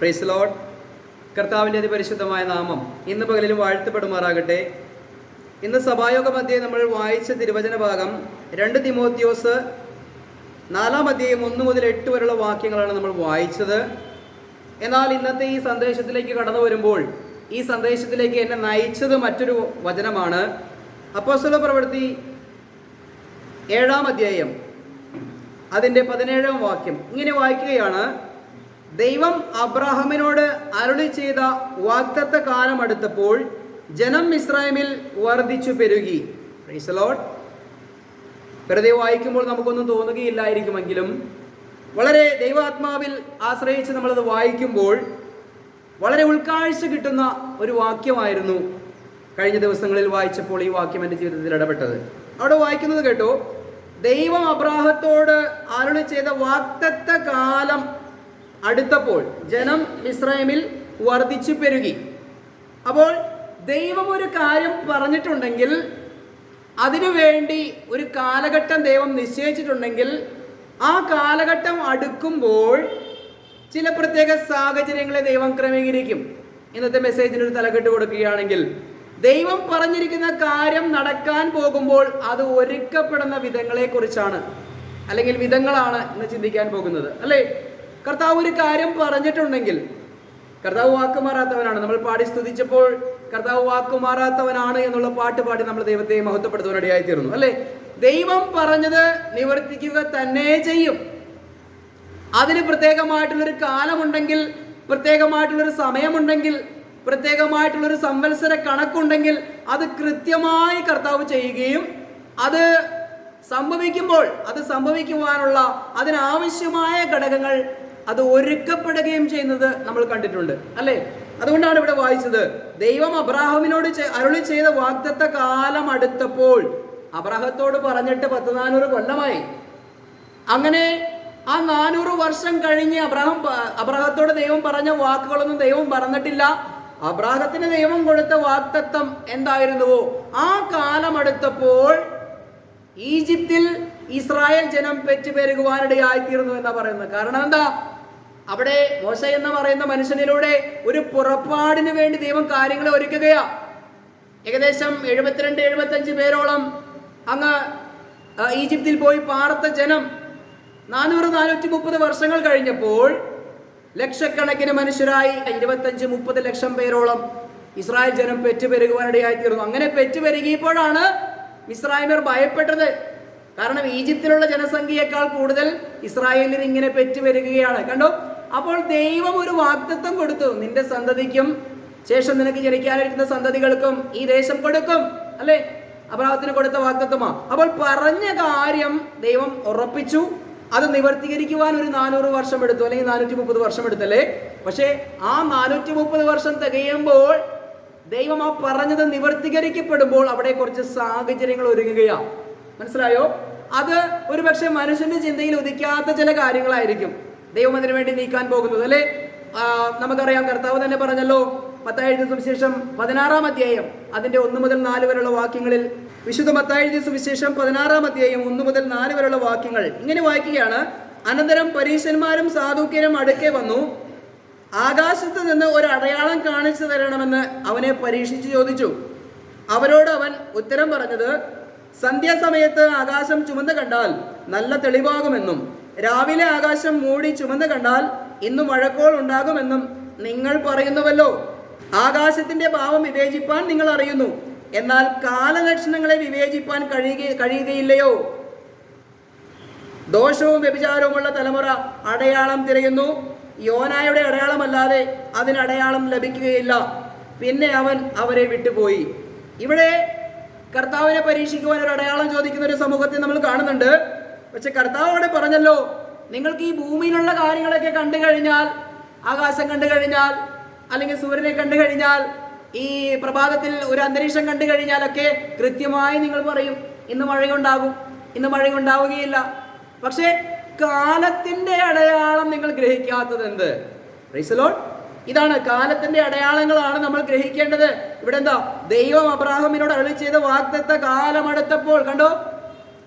Praise Lord. കർത്താവിൻ്റെ അതിപരിശുദ്ധമായ നാമം ഇന്ന് പകലിലും വാഴ്ത്തപ്പെടുമാറാകട്ടെ. ഇന്ന് സഭായോഗ മധ്യേ നമ്മൾ വായിച്ച തിരുവചന ഭാഗം 2 തിമോത്തിയോസ് 4 അധ്യായം 1 മുതൽ 8 വരെയുള്ള വാക്യങ്ങളാണ് നമ്മൾ വായിച്ചത്. എന്നാൽ ഇന്നത്തെ ഈ സന്ദേശത്തിലേക്ക് കടന്നു വരുമ്പോൾ ഈ സന്ദേശത്തിലേക്ക് എന്നെ നയിച്ചത് മറ്റൊരു വചനമാണ്. അപ്പോസ്തല പ്രവൃത്തി 7 അധ്യായം അതിൻ്റെ 17 വാക്യം ഇങ്ങനെ വായിക്കുകയാണ്: ദൈവം അബ്രാഹാമിനോട് അരുളി ചെയ്ത വാഗ്ദത്ത കാലം അടുത്തപ്പോൾ ജനം മിസ്രയീമിൽ വർദ്ധിച്ചു പെരുകി. Price the Lord. വെറുതെ വായിക്കുമ്പോൾ നമുക്കൊന്നും തോന്നുകയില്ലായിരിക്കുമെങ്കിലും വളരെ ദൈവാത്മാവിൽ ആശ്രയിച്ച് നമ്മളത് വായിക്കുമ്പോൾ വളരെ ഉൾക്കാഴ്ച കിട്ടുന്ന ഒരു വാക്യമായിരുന്നു കഴിഞ്ഞ ദിവസങ്ങളിൽ വായിച്ചപ്പോൾ ഈ വാക്യം എൻ്റെ ജീവിതത്തിൽ ഇടപെട്ടത്. അവിടെ വായിക്കുന്നത് കേട്ടോ: ദൈവം അബ്രാഹത്തോട് അരുളി ചെയ്ത വാഗ്ദത്ത കാലം അടുത്തപ്പോൾ ജനം മിസ്രയീമിൽ വർദ്ധിച്ചു പെരുകി. അപ്പോൾ ദൈവം ഒരു കാര്യം പറഞ്ഞിട്ടുണ്ടെങ്കിൽ, അതിനുവേണ്ടി ഒരു കാലഘട്ടം ദൈവം നിശ്ചയിച്ചിട്ടുണ്ടെങ്കിൽ, ആ കാലഘട്ടം അടുക്കുമ്പോൾ ചില പ്രത്യേക സാഹചര്യങ്ങളെ ദൈവം ക്രമീകരിക്കും. ഇന്നത്തെ മെസ്സേജിനൊരു തലക്കെട്ട് കൊടുക്കുകയാണെങ്കിൽ, ദൈവം പറഞ്ഞിരിക്കുന്ന കാര്യം നടക്കാൻ പോകുമ്പോൾ അത് ഒരുക്കപ്പെടുന്ന വിധങ്ങളെക്കുറിച്ചാണ്, അല്ലെങ്കിൽ വിധങ്ങളാണ് ഇന്ന് ചിന്തിക്കാൻ പോകുന്നത്, അല്ലേ? കർത്താവ് ഒരു കാര്യം പറഞ്ഞിട്ടുണ്ടെങ്കിൽ, കർത്താവ് വാക്കുമാറാത്തവനാണ്. നമ്മൾ പാടി സ്തുതിച്ചപ്പോൾ കർത്താവ് വാക്കുമാറാത്തവനാണ് എന്നുള്ള പാട്ട് പാടി നമ്മൾ ദൈവത്തെ മഹത്വപ്പെടുത്തുവാനിടയായി തീർന്നു, അല്ലേ? ദൈവം പറഞ്ഞത് നിവർത്തിക്കുക തന്നെ ചെയ്യും. അതിന് പ്രത്യേകമായിട്ടുള്ളൊരു കാലമുണ്ടെങ്കിൽ, പ്രത്യേകമായിട്ടുള്ളൊരു സമയമുണ്ടെങ്കിൽ, പ്രത്യേകമായിട്ടുള്ളൊരു സംവത്സര കണക്കുണ്ടെങ്കിൽ അത് കൃത്യമായി കർത്താവ് ചെയ്യുകയും അത് സംഭവിക്കുമ്പോൾ അത് സംഭവിക്കുവാനുള്ള അതിനാവശ്യമായ ഘടകങ്ങൾ അത് ഒരുക്കപ്പെടുകയും ചെയ്യുന്നത് നമ്മൾ കണ്ടിട്ടുണ്ട്, അല്ലേ? അതുകൊണ്ടാണ് ഇവിടെ വായിച്ചത്, ദൈവം അബ്രാഹാമിനോട് അരുളി ചെയ്ത വാഗ്ദത്ത കാലം അടുത്തപ്പോൾ. അബ്രാഹത്തോട് പറഞ്ഞിട്ട് 400 കൊല്ലമായി. അങ്ങനെ ആ 400 വർഷം കഴിഞ്ഞ് അബ്രാഹത്തോട് ദൈവം പറഞ്ഞ വാക്കുകളൊന്നും ദൈവം പറഞ്ഞിട്ടില്ല. അബ്രാഹത്തിന് ദൈവം കൊടുത്ത വാഗ്ദത്തം എന്തായിരുന്നുവോ ആ കാലം അടുത്തപ്പോൾ ഈജിപ്തിൽ ഇസ്രായേൽ ജനം പെറ്റുപെരുകുവാനിടയായിത്തീർന്നു എന്നാ പറയുന്നത്. കാരണം എന്താ? അവിടെ മോശ എന്ന് പറയുന്ന മനുഷ്യനിലൂടെ ഒരു പുറപ്പാടിന് വേണ്ടി ദൈവം കാര്യങ്ങളെ ഒരുക്കുകയാ. ഏകദേശം 72-75 പേരോളം അങ്ങ് ഈജിപ്തിൽ പോയി പാർത്ത ജനം 400-430 വർഷങ്ങൾ കഴിഞ്ഞപ്പോൾ ലക്ഷക്കണക്കിന് മനുഷ്യരായി 25-30 ലക്ഷം പേരോളം ഇസ്രായേൽ ജനം പെറ്റുപെരുകുവാനിടയായിത്തീർന്നു. അങ്ങനെ പെറ്റുപെരുകിയപ്പോഴാണ് മിസ്രയീമ്യർ ഭയപ്പെട്ടത്. കാരണം ഈജിപ്തിലുള്ള ജനസംഖ്യയേക്കാൾ കൂടുതൽ ഇസ്രായേലിൽ ഇങ്ങനെ പെറ്റുവരികയാണ്. കണ്ടോ? അപ്പോൾ ദൈവം ഒരു വാഗ്ദത്തം കൊടുത്തു: നിന്റെ സന്തതിക്കും ശേഷം നിനക്ക് ജനിക്കാനിരിക്കുന്ന സന്തതികൾക്കും ഈ ദേശം കൊടുക്കും, അല്ലേ? അബ്രാഹത്തിന് കൊടുത്ത വാഗ്ദത്തമാ. അപ്പോൾ പറഞ്ഞ കാര്യം ദൈവം ഉറപ്പിച്ചു. അത് നിവർത്തീകരിക്കുവാൻ ഒരു 400 വർഷം എടുത്തു, അല്ലെങ്കിൽ 430 വർഷം എടുത്തല്ലേ? പക്ഷേ ആ 430 വർഷം തികയുമ്പോൾ ദൈവം ആ പറഞ്ഞത് നിവർത്തീകരിക്കപ്പെടുമ്പോൾ അവിടെ കുറച്ച് സാഹചര്യങ്ങൾ ഒരുങ്ങുകയാണ്. മനസ്സിലായോ? അത് ഒരുപക്ഷെ മനുഷ്യന്റെ ചിന്തയിൽ ഉദിക്കാത്ത ചില കാര്യങ്ങളായിരിക്കും ദൈവം അതിനു വേണ്ടി നീക്കാൻ പോകുന്നത്, അല്ലേ? നമുക്കറിയാം, കർത്താവ് തന്നെ പറഞ്ഞല്ലോ, മത്തായി എഴുതിയ സുവിശേഷം 16 അധ്യായം അതിന്റെ 1 മുതൽ 4 വരെയുള്ള വാക്യങ്ങളിൽ, വിശുദ്ധ മത്തായി എഴുതിയ സുവിശേഷം 16 അധ്യായം 1 മുതൽ 4 വരെയുള്ള വാക്യങ്ങൾ ഇങ്ങനെ വായിക്കുകയാണ്: അനന്തരം പരീശന്മാരും സാദുക്യരും അടുക്കെ വന്നു, ആകാശത്ത് നിന്ന് ഒരു അടയാളം കാണിച്ചു തരണമെന്ന് അവനെ പരീക്ഷിച്ച് ചോദിച്ചു. അവരോട് അവൻ ഉത്തരം പറഞ്ഞത്: സന്ധ്യാസമയത്ത് ആകാശം ചുമന്ന് കണ്ടാൽ നല്ല തെളിവാകുമെന്നും രാവിലെ ആകാശം മൂടി ചുമന്ന് കണ്ടാൽ ഇന്ന് മഴക്കോൾ ഉണ്ടാകുമെന്നും നിങ്ങൾ പറയുന്നുവല്ലോ. ആകാശത്തിന്റെ ഭാവം വിവേചിപ്പാൻ നിങ്ങൾ അറിയുന്നു, എന്നാൽ കാലലക്ഷണങ്ങളെ വിവേചിപ്പാൻ കഴിയുകയില്ലയോ? ദോഷവും വ്യഭിചാരവുമുള്ള തലമുറ അടയാളം തിരയുന്നു. യോനായുടെ അടയാളമല്ലാതെ അതിന് അടയാളം ലഭിക്കുകയില്ല. പിന്നെ അവൻ അവരെ വിട്ടുപോയി. ഇവിടെ കർത്താവിനെ പരീക്ഷിക്കുവാൻ ഒരു അടയാളം ചോദിക്കുന്ന ഒരു സമൂഹത്തെ നമ്മൾ കാണുന്നുണ്ട്. പക്ഷെ കർത്താവ് അവിടെ പറഞ്ഞല്ലോ, നിങ്ങൾക്ക് ഈ ഭൂമിയിലുള്ള കാര്യങ്ങളൊക്കെ കണ്ടു കഴിഞ്ഞാൽ, ആകാശം കണ്ടു കഴിഞ്ഞാൽ, അല്ലെങ്കിൽ സൂര്യനെ കണ്ടു കഴിഞ്ഞാൽ, ഈ പ്രഭാതത്തിൽ ഒരു അന്തരീക്ഷം കണ്ടു കഴിഞ്ഞാലൊക്കെ കൃത്യമായി നിങ്ങൾ പറയും ഇന്ന് മഴയുണ്ടാകും, ഇന്ന് മഴയുണ്ടാവുകയില്ല. പക്ഷേ കാലത്തിന്റെ അടയാളം നിങ്ങൾ ഗ്രഹിക്കാത്തത് എന്ത്? Price the Lord. ഇതാണ് കാലത്തിന്റെ അടയാളങ്ങളാണ് നമ്മൾ ഗ്രഹിക്കേണ്ടത്. ഇവിടെ എന്താ? ദൈവം അബ്രാഹാമിനോട് അരുളി ചെയ്ത വാഗ്ദത്ത കാലം അടുത്തപ്പോൾ. കണ്ടോ?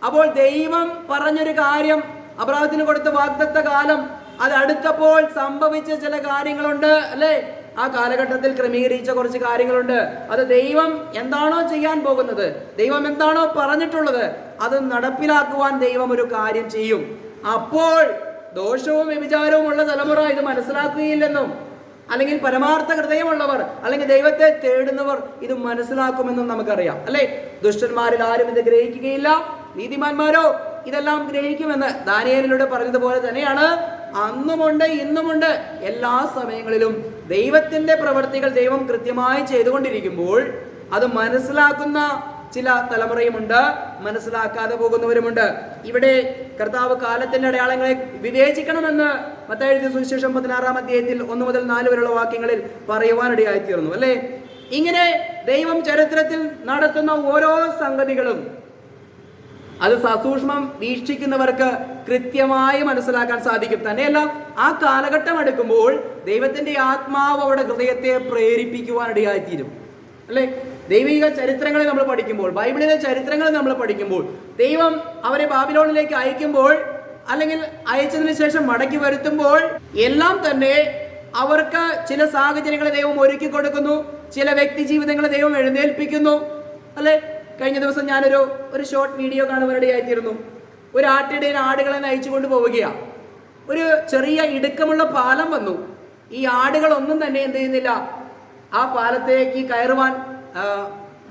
അപ്പോൾ ദൈവം പറഞ്ഞൊരു കാര്യം, അബ്രാഹത്തിന് കൊടുത്ത വാഗ്ദത്ത കാലം അത് അടുത്തപ്പോൾ സംഭവിച്ച ചില കാര്യങ്ങളുണ്ട് അല്ലേ? ആ കാലഘട്ടത്തിൽ ക്രമീകരിച്ച കുറച്ച് കാര്യങ്ങളുണ്ട്. അത് ദൈവം എന്താണോ ചെയ്യാൻ പോകുന്നത്, ദൈവം എന്താണോ പറഞ്ഞിട്ടുള്ളത്, അത് നടപ്പിലാക്കുവാൻ ദൈവം ഒരു കാര്യം ചെയ്യും. അപ്പോൾ ദോഷവും വ്യഭിചാരവും ഉള്ള തലമുറ ഇത് മനസ്സിലാക്കുകയില്ലെന്നും, അല്ലെങ്കിൽ പരമാർത്ഥ ഹൃദയമുള്ളവർ അല്ലെങ്കിൽ ദൈവത്തെ തേടുന്നവർ ഇത് മനസ്സിലാക്കുമെന്നും നമുക്കറിയാം അല്ലെ? ദുഷ്ടന്മാരിൽ ആരും ഇത് ഗ്രഹിക്കുകയില്ല, നീതിമാന്മാരോ ഇതെല്ലാം ഗ്രഹിക്കുമെന്ന് ദാനിയേലിലൂടെ പറഞ്ഞതുപോലെ തന്നെയാണ് അന്നുമുണ്ട് ഇന്നുമുണ്ട്. എല്ലാ സമയങ്ങളിലും ദൈവത്തിന്റെ പ്രവൃത്തികൾ ദൈവം കൃത്യമായി ചെയ്തുകൊണ്ടിരിക്കുമ്പോൾ അത് മനസ്സിലാക്കുന്ന ചില തലമുറയുമുണ്ട്, മനസ്സിലാക്കാതെ പോകുന്നവരുമുണ്ട്. ഇവിടെ കർത്താവ് കാലത്തിന്റെ അടയാളങ്ങളെ വിവേചിക്കണമെന്ന് മത്തായി എഴുതിയ സുവിശേഷം 16-ാം അധ്യായത്തിൽ 1 മുതൽ 4 വരെയുള്ള വാക്യങ്ങളിൽ പറയുവാനിടയായിത്തീർന്നു അല്ലേ? ഇങ്ങനെ ദൈവം ചരിത്രത്തിൽ നടത്തുന്ന ഓരോ സംഗതികളും അത് സസൂക്ഷ്മം വീക്ഷിക്കുന്നവർക്ക് കൃത്യമായി മനസ്സിലാക്കാൻ സാധിക്കും. തന്നെയല്ല, ആ കാലഘട്ടം എടുക്കുമ്പോൾ ദൈവത്തിന്റെ ആത്മാവ് അവരുടെ ഹൃദയത്തെ പ്രേരിപ്പിക്കുവാനിടയായിത്തീരും അല്ലെ? ദൈവിക ചരിത്രങ്ങളെ നമ്മൾ പഠിക്കുമ്പോൾ, ബൈബിളിലെ ചരിത്രങ്ങൾ നമ്മൾ പഠിക്കുമ്പോൾ, ദൈവം അവരെ ബാബിലോണിലേക്ക് അയക്കുമ്പോൾ അല്ലെങ്കിൽ അയച്ചതിന് ശേഷം മടക്കി വരുത്തുമ്പോൾ എല്ലാം തന്നെ അവർക്ക് ചില സാഹചര്യങ്ങളെ ദൈവം ഒരുക്കി കൊടുക്കുന്നു, ചില വ്യക്തി ജീവിതങ്ങളെ ദൈവം എഴുന്നേൽപ്പിക്കുന്നു അല്ലെ? കഴിഞ്ഞ ദിവസം ഞാനൊരു ഷോർട്ട് വീഡിയോ കാണുവാനിടയായിത്തീരുന്നു. ഒരു ആട്ടിടയൻ ആടുകളെ നയിച്ചു കൊണ്ടുപോവുകയാണ്. ഒരു ചെറിയ ഇടുക്കമുള്ള പാലം വന്നു. ഈ ആടുകളൊന്നും തന്നെ എന്ത് ചെയ്യുന്നില്ല, ആ പാലത്തേക്ക് കയറുവാൻ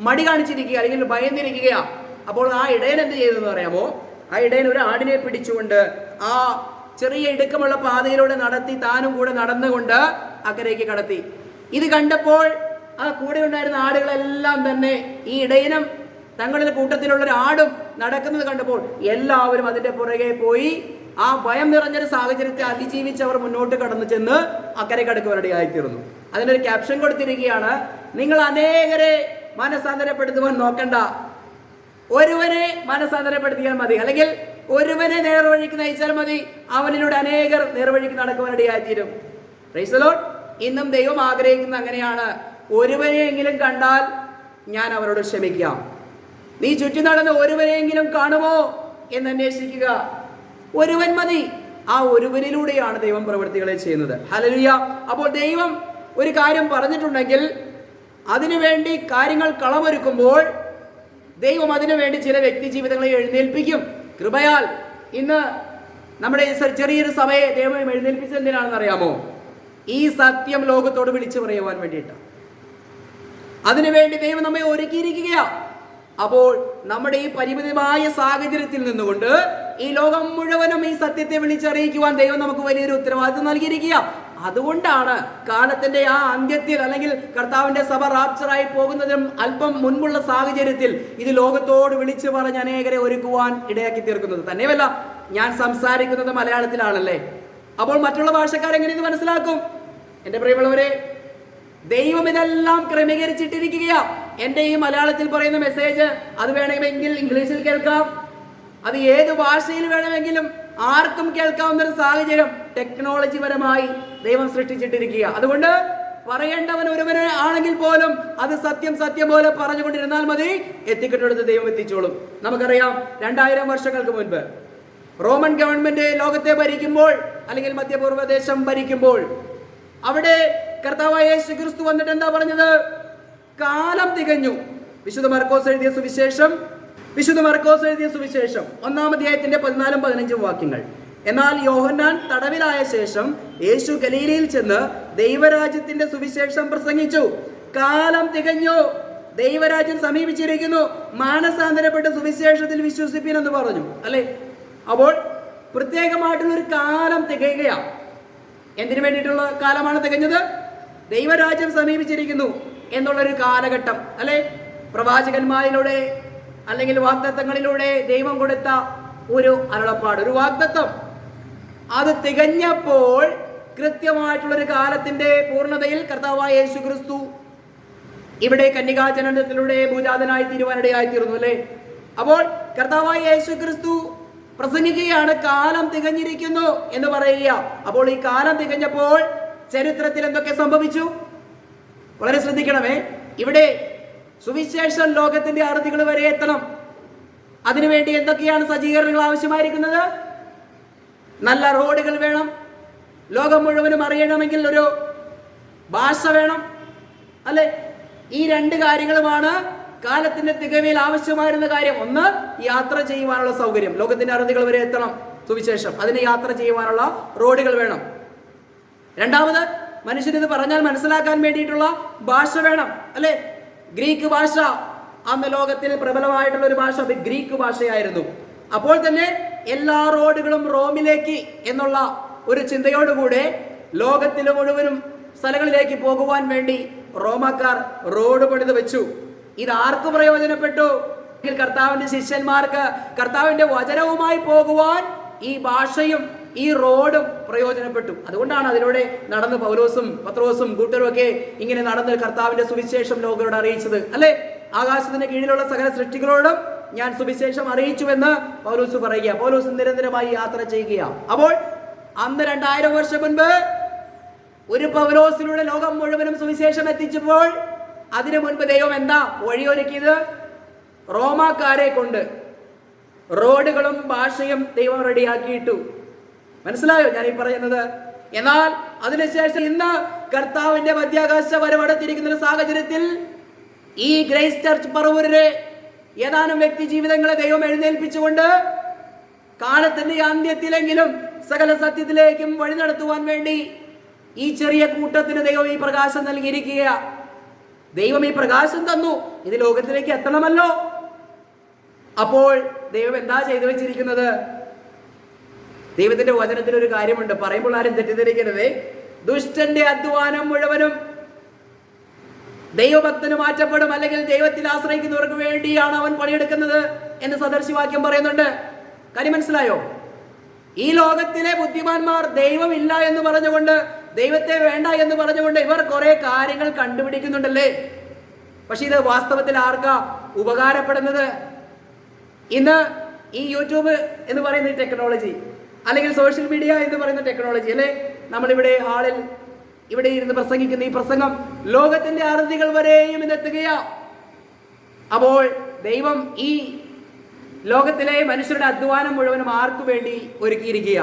മടി കാണിച്ചിരിക്കുക അല്ലെങ്കിൽ ഭയന്നിരിക്കുകയാണ്. അപ്പോൾ ആ ഇടയൻ എന്ത് ചെയ്തെന്ന് പറയാമോ? ആ ഇടയൻ ഒരു ആടിനെ പിടിച്ചുകൊണ്ട് ആ ചെറിയ ഇടുക്കമുള്ള പാതയിലൂടെ നടത്തി താനും കൂടെ നടന്നുകൊണ്ട് അക്കരയ്ക്ക് കടത്തി. ഇത് കണ്ടപ്പോൾ ആ കൂടെ ഉണ്ടായിരുന്ന ആടുകളെല്ലാം തന്നെ ഈ ഇടയനും തങ്ങളുടെ കൂട്ടത്തിലുള്ള ഒരു ആടും നടക്കുന്നത് കണ്ടപ്പോൾ എല്ലാവരും അതിന്റെ പുറകെ പോയി ആ ഭയം നിറഞ്ഞൊരു സാഹചര്യത്തെ അതിജീവിച്ചവർ മുന്നോട്ട് കടന്നു ചെന്ന് അക്കരെ കടക്കുവാനിടയായിത്തീർന്നു. അതിനൊരു ക്യാപ്ഷൻ കൊടുത്തിരിക്കുകയാണ്: നിങ്ങൾ അനേകരെ മനസ്സാന്തരപ്പെടുത്തുവാൻ നോക്കണ്ട, ഒരുവനെ മനസ്സാന്തരപ്പെടുത്തിയാൽ മതി, അല്ലെങ്കിൽ ഒരുവനെ നേർവഴിക്ക് നയിച്ചാൽ മതി, അവനിലൂടെ അനേകർ നേർവഴിക്ക് നടക്കുവാനിടയായിത്തീരും. Price the Lord. ഇന്നും ദൈവം ആഗ്രഹിക്കുന്നത് അങ്ങനെയാണ്. ഒരുവനെയെങ്കിലും കണ്ടാൽ ഞാൻ അവരോട് ക്ഷമിക്കാം. നീ ചുറ്റി നടന്ന് ഒരുവനെയെങ്കിലും കാണുമോ എന്ന് അന്വേഷിക്കുക. ഒരുവൻ മതി. ആ ഒരുവനിലൂടെയാണ് ദൈവം പ്രവൃത്തികളെ ചെയ്യുന്നത്. ഹല്ലേലൂയ. അപ്പോൾ ദൈവം ഒരു കാര്യം പറഞ്ഞിട്ടുണ്ടെങ്കിൽ അതിനുവേണ്ടി കാര്യങ്ങൾ കളമൊരുക്കുമ്പോൾ ദൈവം അതിനുവേണ്ടി ചില വ്യക്തി ജീവിതങ്ങളെ എഴുന്നേൽപ്പിക്കും. കൃപയാൽ ഇന്ന് നമ്മുടെ ചെറിയൊരു സഭയെ ദൈവം എഴുന്നേൽപ്പിച്ചത് എന്തിനാണെന്ന് അറിയാമോ? ഈ സത്യം ലോകത്തോട് വിളിച്ചു പറയുവാൻ വേണ്ടിയിട്ടാണ്. അതിനുവേണ്ടി ദൈവം നമ്മെ ഒരുക്കിയിരിക്കുകയാണ്. അപ്പോൾ നമ്മുടെ ഈ പരിമിതമായ സാഹചര്യത്തിൽ നിന്നുകൊണ്ട് ഈ ലോകം മുഴുവനും ഈ സത്യത്തെ വിളിച്ചറിയിക്കുവാൻ ദൈവം നമുക്ക് വലിയൊരു ഉത്തരവാദിത്വം നൽകിയിരിക്കുക. അതുകൊണ്ടാണ് കാലത്തിന്റെ ആ അന്ത്യത്തിൽ അല്ലെങ്കിൽ കർത്താവിന്റെ സഭ റാപ്ചറായി പോകുന്നതിനും അല്പം മുൻപുള്ള സാഹചര്യത്തിൽ ഇത് ലോകത്തോട് വിളിച്ചു പറഞ്ഞ് അനേകരെ ഒരുക്കുവാൻ ഇടയാക്കി തീർക്കുന്നത്. തന്നെയല്ല, ഞാൻ സംസാരിക്കുന്നത് മലയാളത്തിലാണല്ലേ. അപ്പോൾ മറ്റുള്ള ഭാഷക്കാരെങ്ങനെ ഇത് മനസ്സിലാക്കും? എൻ്റെ പ്രിയമുള്ളവരെ, ദൈവം ഇതെല്ലാം ക്രമീകരിച്ചിട്ടിരിക്കുകയാ. എൻ്റെ ഈ മലയാളത്തിൽ പറയുന്ന മെസ്സേജ് അത് വേണമെങ്കിൽ ഇംഗ്ലീഷിൽ കേൾക്കാം, അത് ഏത് ഭാഷയിൽ വേണമെങ്കിലും ആർക്കും കേൾക്കാവുന്ന ഒരു സാഹചര്യം ടെക്നോളജി പരമായി ദൈവം സൃഷ്ടിച്ചിട്ടിരിക്കുക. അതുകൊണ്ട് പറയേണ്ടവൻ ഒരുവനെ ആണെങ്കിൽ പോലും അത് സത്യം പോലെ പറഞ്ഞുകൊണ്ടിരുന്നാൽ മതി, എത്തിക്കിട്ടടുത്ത് ദൈവം എത്തിച്ചോളും. നമുക്കറിയാം, 2000 വർഷങ്ങൾക്ക് മുൻപ് റോമൻ ഗവൺമെന്റ് ലോകത്തെ ഭരിക്കുമ്പോൾ അല്ലെങ്കിൽ മധ്യപൂർവ്വദേശം ഭരിക്കുമ്പോൾ അവിടെ കർത്താവായ യേശു ക്രിസ്തു വന്നിട്ട് എന്താ പറഞ്ഞത്? കാലം തികഞ്ഞു. വിശുദ്ധ മർക്കോസ് എഴുതിയ സുവിശേഷം 1-ാം അധ്യായത്തിന്റെ 14-15 വാക്യങ്ങൾ. എന്നാൽ യോഹന്നാൻ തടവിലായ ശേഷം യേശു ഗലീലയിൽ ചെന്ന് ദൈവരാജ്യത്തിന്റെ സുവിശേഷം പ്രസംഗിച്ചു. കാലം തികഞ്ഞു, ദൈവരാജ്യം സമീപിച്ചിരിക്കുന്നു, മാനസാന്തരപ്പെട്ട സുവിശേഷത്തിൽ വിശ്വസിപ്പീൻ എന്ന് പറഞ്ഞു അല്ലെ? അപ്പോൾ പ്രത്യേകമായിട്ടുള്ളൊരു കാലം തികയുകയാണ്. എന്തിനു വേണ്ടിയിട്ടുള്ള കാലമാണ് തികഞ്ഞത്? ദൈവരാജ്യം സമീപിച്ചിരിക്കുന്നു എന്നുള്ളൊരു കാലഘട്ടം അല്ലെ? പ്രവാചകന്മാരിലൂടെ അല്ലെങ്കിൽ വാഗ്ദത്തങ്ങളിലൂടെ ദൈവം കൊടുത്ത ഒരു അരുളപ്പാട്, ഒരു വാഗ്ദത്തം, അത് തികഞ്ഞപ്പോൾ കൃത്യമായിട്ടുള്ളൊരു കാലത്തിന്റെ പൂർണ്ണതയിൽ കർത്താവായ യേശു ക്രിസ്തു ഇവിടെ കന്യകാജനനത്തിലൂടെ ഭൂജാതനായി തീരുവാനിടയായിത്തീർന്നു അല്ലേ? അപ്പോൾ കർത്താവായ യേശു ക്രിസ്തു പ്രസംഗിക്കുകയാണ്, കാലം തികഞ്ഞിരിക്കുന്നു എന്ന് പറയുക. അപ്പോൾ ഈ കാലം തികഞ്ഞപ്പോൾ ചരിത്രത്തിൽ എന്തൊക്കെ സംഭവിച്ചു? വളരെ ശ്രദ്ധിക്കണമേ. ഇവിടെ സുവിശേഷം ലോകത്തിന്റെ അറുതികൾ വരെ എത്തണം. അതിനുവേണ്ടി എന്തൊക്കെയാണ് സജ്ജീകരണങ്ങൾ ആവശ്യമായിരിക്കുന്നത്? നല്ല റോഡുകൾ വേണം, ലോകം മുഴുവനും അറിയണമെങ്കിൽ ഒരു ഭാഷ വേണം, അല്ലെ? ഈ രണ്ട് കാര്യങ്ങളുമാണ് കാലത്തിന്റെ തികവിൽ ആവശ്യമായിരുന്ന കാര്യം. ഒന്ന്, യാത്ര ചെയ്യുവാനുള്ള സൗകര്യം, ലോകത്തിന്റെ അറുതികൾ വരെ എത്തണം സുവിശേഷം, അതിന് യാത്ര ചെയ്യുവാനുള്ള റോഡുകൾ വേണം. രണ്ടാമത്, മനുഷ്യനിത് പറഞ്ഞാൽ മനസ്സിലാക്കാൻ വേണ്ടിയിട്ടുള്ള ഭാഷ വേണം, അല്ലെ? ഗ്രീക്ക് ഭാഷ, അന്ന് ലോകത്തിൽ പ്രബലമായിട്ടുള്ള ഒരു ഭാഷ ഗ്രീക്ക് ഭാഷയായിരുന്നു. അപ്പോൾ തന്നെ എല്ലാ റോഡുകളും റോമിലേക്ക് എന്നുള്ള ഒരു ചിന്തയോടുകൂടെ ലോകത്തിലെ മുഴുവനും സ്ഥലങ്ങളിലേക്ക് പോകുവാൻ വേണ്ടി റോമാക്കാർ റോഡ് പണിത് വെച്ചു. ഇത് ആർക്ക് പ്രയോജനപ്പെട്ടു? കർത്താവിന്റെ ശിഷ്യന്മാർക്ക് കർത്താവിന്റെ വചനവുമായി പോകുവാൻ ഈ ഭാഷയും ഈ റോഡും പ്രയോജനപ്പെട്ടു. അതുകൊണ്ടാണ് അതിലൂടെ നടന്ന് പൗലോസും പത്രോസും കൂട്ടരും ഒക്കെ ഇങ്ങനെ നടന്ന് കർത്താവിന്റെ സുവിശേഷം ലോകരോട് അറിയിച്ചത്, അല്ലെ? ആകാശത്തിന് കീഴിലുള്ള സകല സൃഷ്ടികളോടും ഞാൻ സുവിശേഷം അറിയിച്ചുവെന്ന് പൗലോസ് പറയുക. പൗലോസ് നിരന്തരമായി യാത്ര ചെയ്യുക. അപ്പോൾ അന്ന് 2000 വർഷം മുൻപ് ഒരു പൗലോസിലൂടെ ലോകം മുഴുവനും സുവിശേഷം എത്തിച്ചപ്പോൾ അതിനു മുൻപ് ദൈവം എന്താ വഴിയൊരുക്കിയത്? റോമാക്കാരെ കൊണ്ട് റോഡുകളും ഭാഷയും ദൈവം റെഡിയാക്കിയിട്ടു. മനസ്സിലായോ ഞാൻ ഈ പറയുന്നത്? എന്നാൽ അതിനുശേഷം ഇന്ന് കർത്താവിന്റെ മധ്യാകാശ വരവടത്തിരിക്കുന്ന ഒരു സാഹചര്യത്തിൽ ഈ ഗ്രേസ് ചർച്ച് പറവൂരിലെ ഏതാനും വ്യക്തി ജീവിതങ്ങളെ ദൈവം എഴുന്നേൽപ്പിച്ചുകൊണ്ട് കാലത്തിന്റെ അന്ത്യത്തിലെങ്കിലും സകല സത്യത്തിലേക്കും വഴി നടത്തുവാൻ വേണ്ടി ഈ ചെറിയ കൂട്ടത്തിന് ദൈവം ഈ പ്രകാശം നൽകിയിരിക്കുക. ദൈവം ഈ പ്രകാശം തന്നു, ഇത് ലോകത്തിലേക്ക് എത്തണമല്ലോ. അപ്പോൾ ദൈവം എന്താ ചെയ്തു വെച്ചിരിക്കുന്നത്? ദൈവത്തിന്റെ വചനത്തിൽ ഒരു കാര്യമുണ്ട്, പറയുമ്പോൾ ആരും തെറ്റിദ്ധരിക്കരുത്. ദുഷ്ടന്റെ അധ്വാനം മുഴുവനും ദൈവഭക്തന് മാറ്റപ്പെടും, അല്ലെങ്കിൽ ദൈവത്തിൽ ആശ്രയിക്കുന്നവർക്ക് വേണ്ടിയാണ് അവൻ പണിയെടുക്കുന്നത് എന്ന് സദർശിവാക്യം പറയുന്നുണ്ട്. കാര്യം മനസ്സിലായോ? ഈ ലോകത്തിലെ ബുദ്ധിമാന്മാർ ദൈവമില്ല എന്ന് പറഞ്ഞുകൊണ്ട്, ദൈവത്തെ വേണ്ട എന്ന് പറഞ്ഞുകൊണ്ട് ഇവർ കുറെ കാര്യങ്ങൾ കണ്ടുപിടിക്കുന്നുണ്ടല്ലേ. പക്ഷെ ഇത് വാസ്തവത്തിൽ ആർക്കാ ഉപകാരപ്പെടുന്നത്? ഇന്ന് ഈ യൂട്യൂബ് എന്ന് പറയുന്ന ടെക്നോളജി, അല്ലെങ്കിൽ സോഷ്യൽ മീഡിയ എന്ന് പറയുന്ന ടെക്നോളജി, അല്ലെ? നമ്മളിവിടെ ഹാളിൽ ഇവിടെ ഇരുന്ന് പ്രസംഗിക്കുന്ന ഈ പ്രസംഗം ലോകത്തിന്റെ അറുതികൾ വരെയും ഇന്നെത്തുകയാ. അപ്പോൾ ദൈവം ഈ ലോകത്തിലെ മനുഷ്യരുടെ അധ്വാനം മുഴുവനും ആർക്കു വേണ്ടി ഒരുക്കിയിരിക്കുക?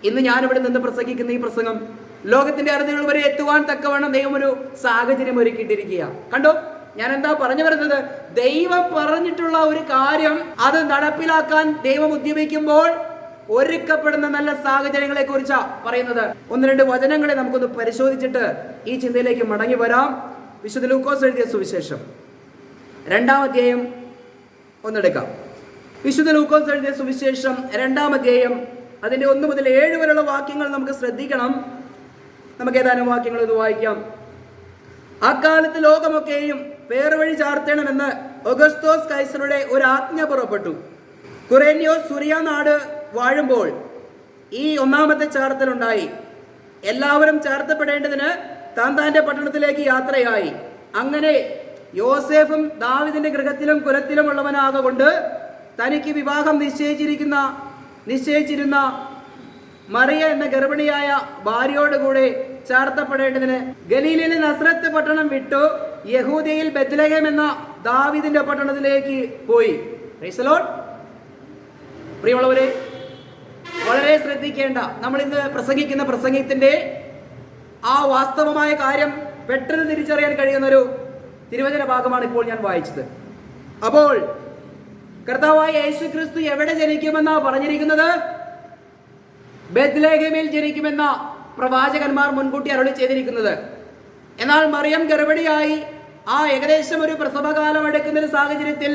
ഇന്ന് ഞാനിവിടെ നിന്ന് പ്രസംഗിക്കുന്ന ഈ പ്രസംഗം ലോകത്തിന്റെ അറുതികൾ വരെ എത്തുവാൻ തക്കവണ്ണം ദൈവം ഒരു സാഹചര്യം ഒരുക്കിയിട്ടിരിക്കുക. കണ്ടോ ഞാൻ എന്താ പറഞ്ഞു വരുന്നത്? ദൈവം പറഞ്ഞിട്ടുള്ള ഒരു കാര്യം അത് നടപ്പിലാക്കാൻ ദൈവം ഉദ്യമിക്കുമ്പോൾ ഒരുക്കപ്പെടുന്ന നല്ല സാഹചര്യങ്ങളെ കുറിച്ചാ പറയുന്നത്. 1-2 വചനങ്ങളെ നമുക്കൊന്ന് പരിശോധിച്ചിട്ട് ഈ ചിന്തയിലേക്ക് മടങ്ങി വരാം. വിശുദ്ധ ലൂക്കോസ് എഴുതിയ സുവിശേഷം 2-ാം അധ്യായം ഒന്നെടുക്കാം. വിശുദ്ധ ലൂക്കോസ് എഴുതിയ സുവിശേഷം 2-ാം അധ്യായം അതിന്റെ 1 മുതൽ 7 വരെയുള്ള വാക്യങ്ങൾ നമുക്ക് ശ്രദ്ധിക്കണം. നമുക്ക് ഏതാനും വാക്യങ്ങൾ ഇത് വായിക്കാം. അക്കാലത്ത് ലോകമൊക്കെയും പേർവഴി ചാർത്തണമെന്ന് ഓഗസ്തോസ് കൈസറുടെ ഒരു ആജ്ഞ പുറപ്പെട്ടു. കുറേന്യോസ് സുറിയ നാട് വാഴുമ്പോൾ ഈ 1-ാമത്തെ ചാർത്തലുണ്ടായി. എല്ലാവരും ചാർത്തപ്പെടേണ്ടതിന് താന്താന്റെ പട്ടണത്തിലേക്ക് യാത്രയായി. അങ്ങനെ യോസേഫും ദാവീദിന്റെ ഗൃഹത്തിലും കുലത്തിലും ഉള്ളവനാകൊണ്ട് തനിക്ക് വിവാഹം നിശ്ചയിച്ചിരുന്ന മറിയ എന്ന ഗർഭിണിയായ ഭാര്യയോടുകൂടെ ചാർത്തപ്പെടേണ്ടതിന് ഗലീലയിലെ നസ്രത്ത് പട്ടണം വിട്ടു യഹൂദയിൽ ബെത്ലഹേം എന്ന ദാവീദിന്റെ പട്ടണത്തിലേക്ക് പോയി. Price the Lord. പ്രിയമുള്ളവരെ, വളരെ ശ്രദ്ധിക്കേണ്ട, നമ്മൾ ഇന്ന് പ്രസംഗിക്കുന്ന പ്രസംഗത്തിന്റെ ആ വാസ്തവമായ കാര്യം പെട്ടെന്ന് തിരിച്ചറിയാൻ കഴിയുന്ന ഒരു തിരുവചന ഭാഗമാണ് ഇപ്പോൾ ഞാൻ വായിച്ചത്. അപ്പോൾ കർത്താവായ യേശു ക്രിസ്തു എവിടെ ജനിക്കുമെന്നാ പറഞ്ഞിരിക്കുന്നത്? ബെത്ലഹേമിൽ ജനിക്കുമെന്ന പ്രവാചകന്മാർ മുൻകൂട്ടി അരുളി ചെയ്തിരിക്കുന്നത്. എന്നാൽ മറിയം ഗർഭിണിയായി ആ ഏകദേശം ഒരു പ്രസവകാലം എടുക്കുന്ന ഒരു സാഹചര്യത്തിൽ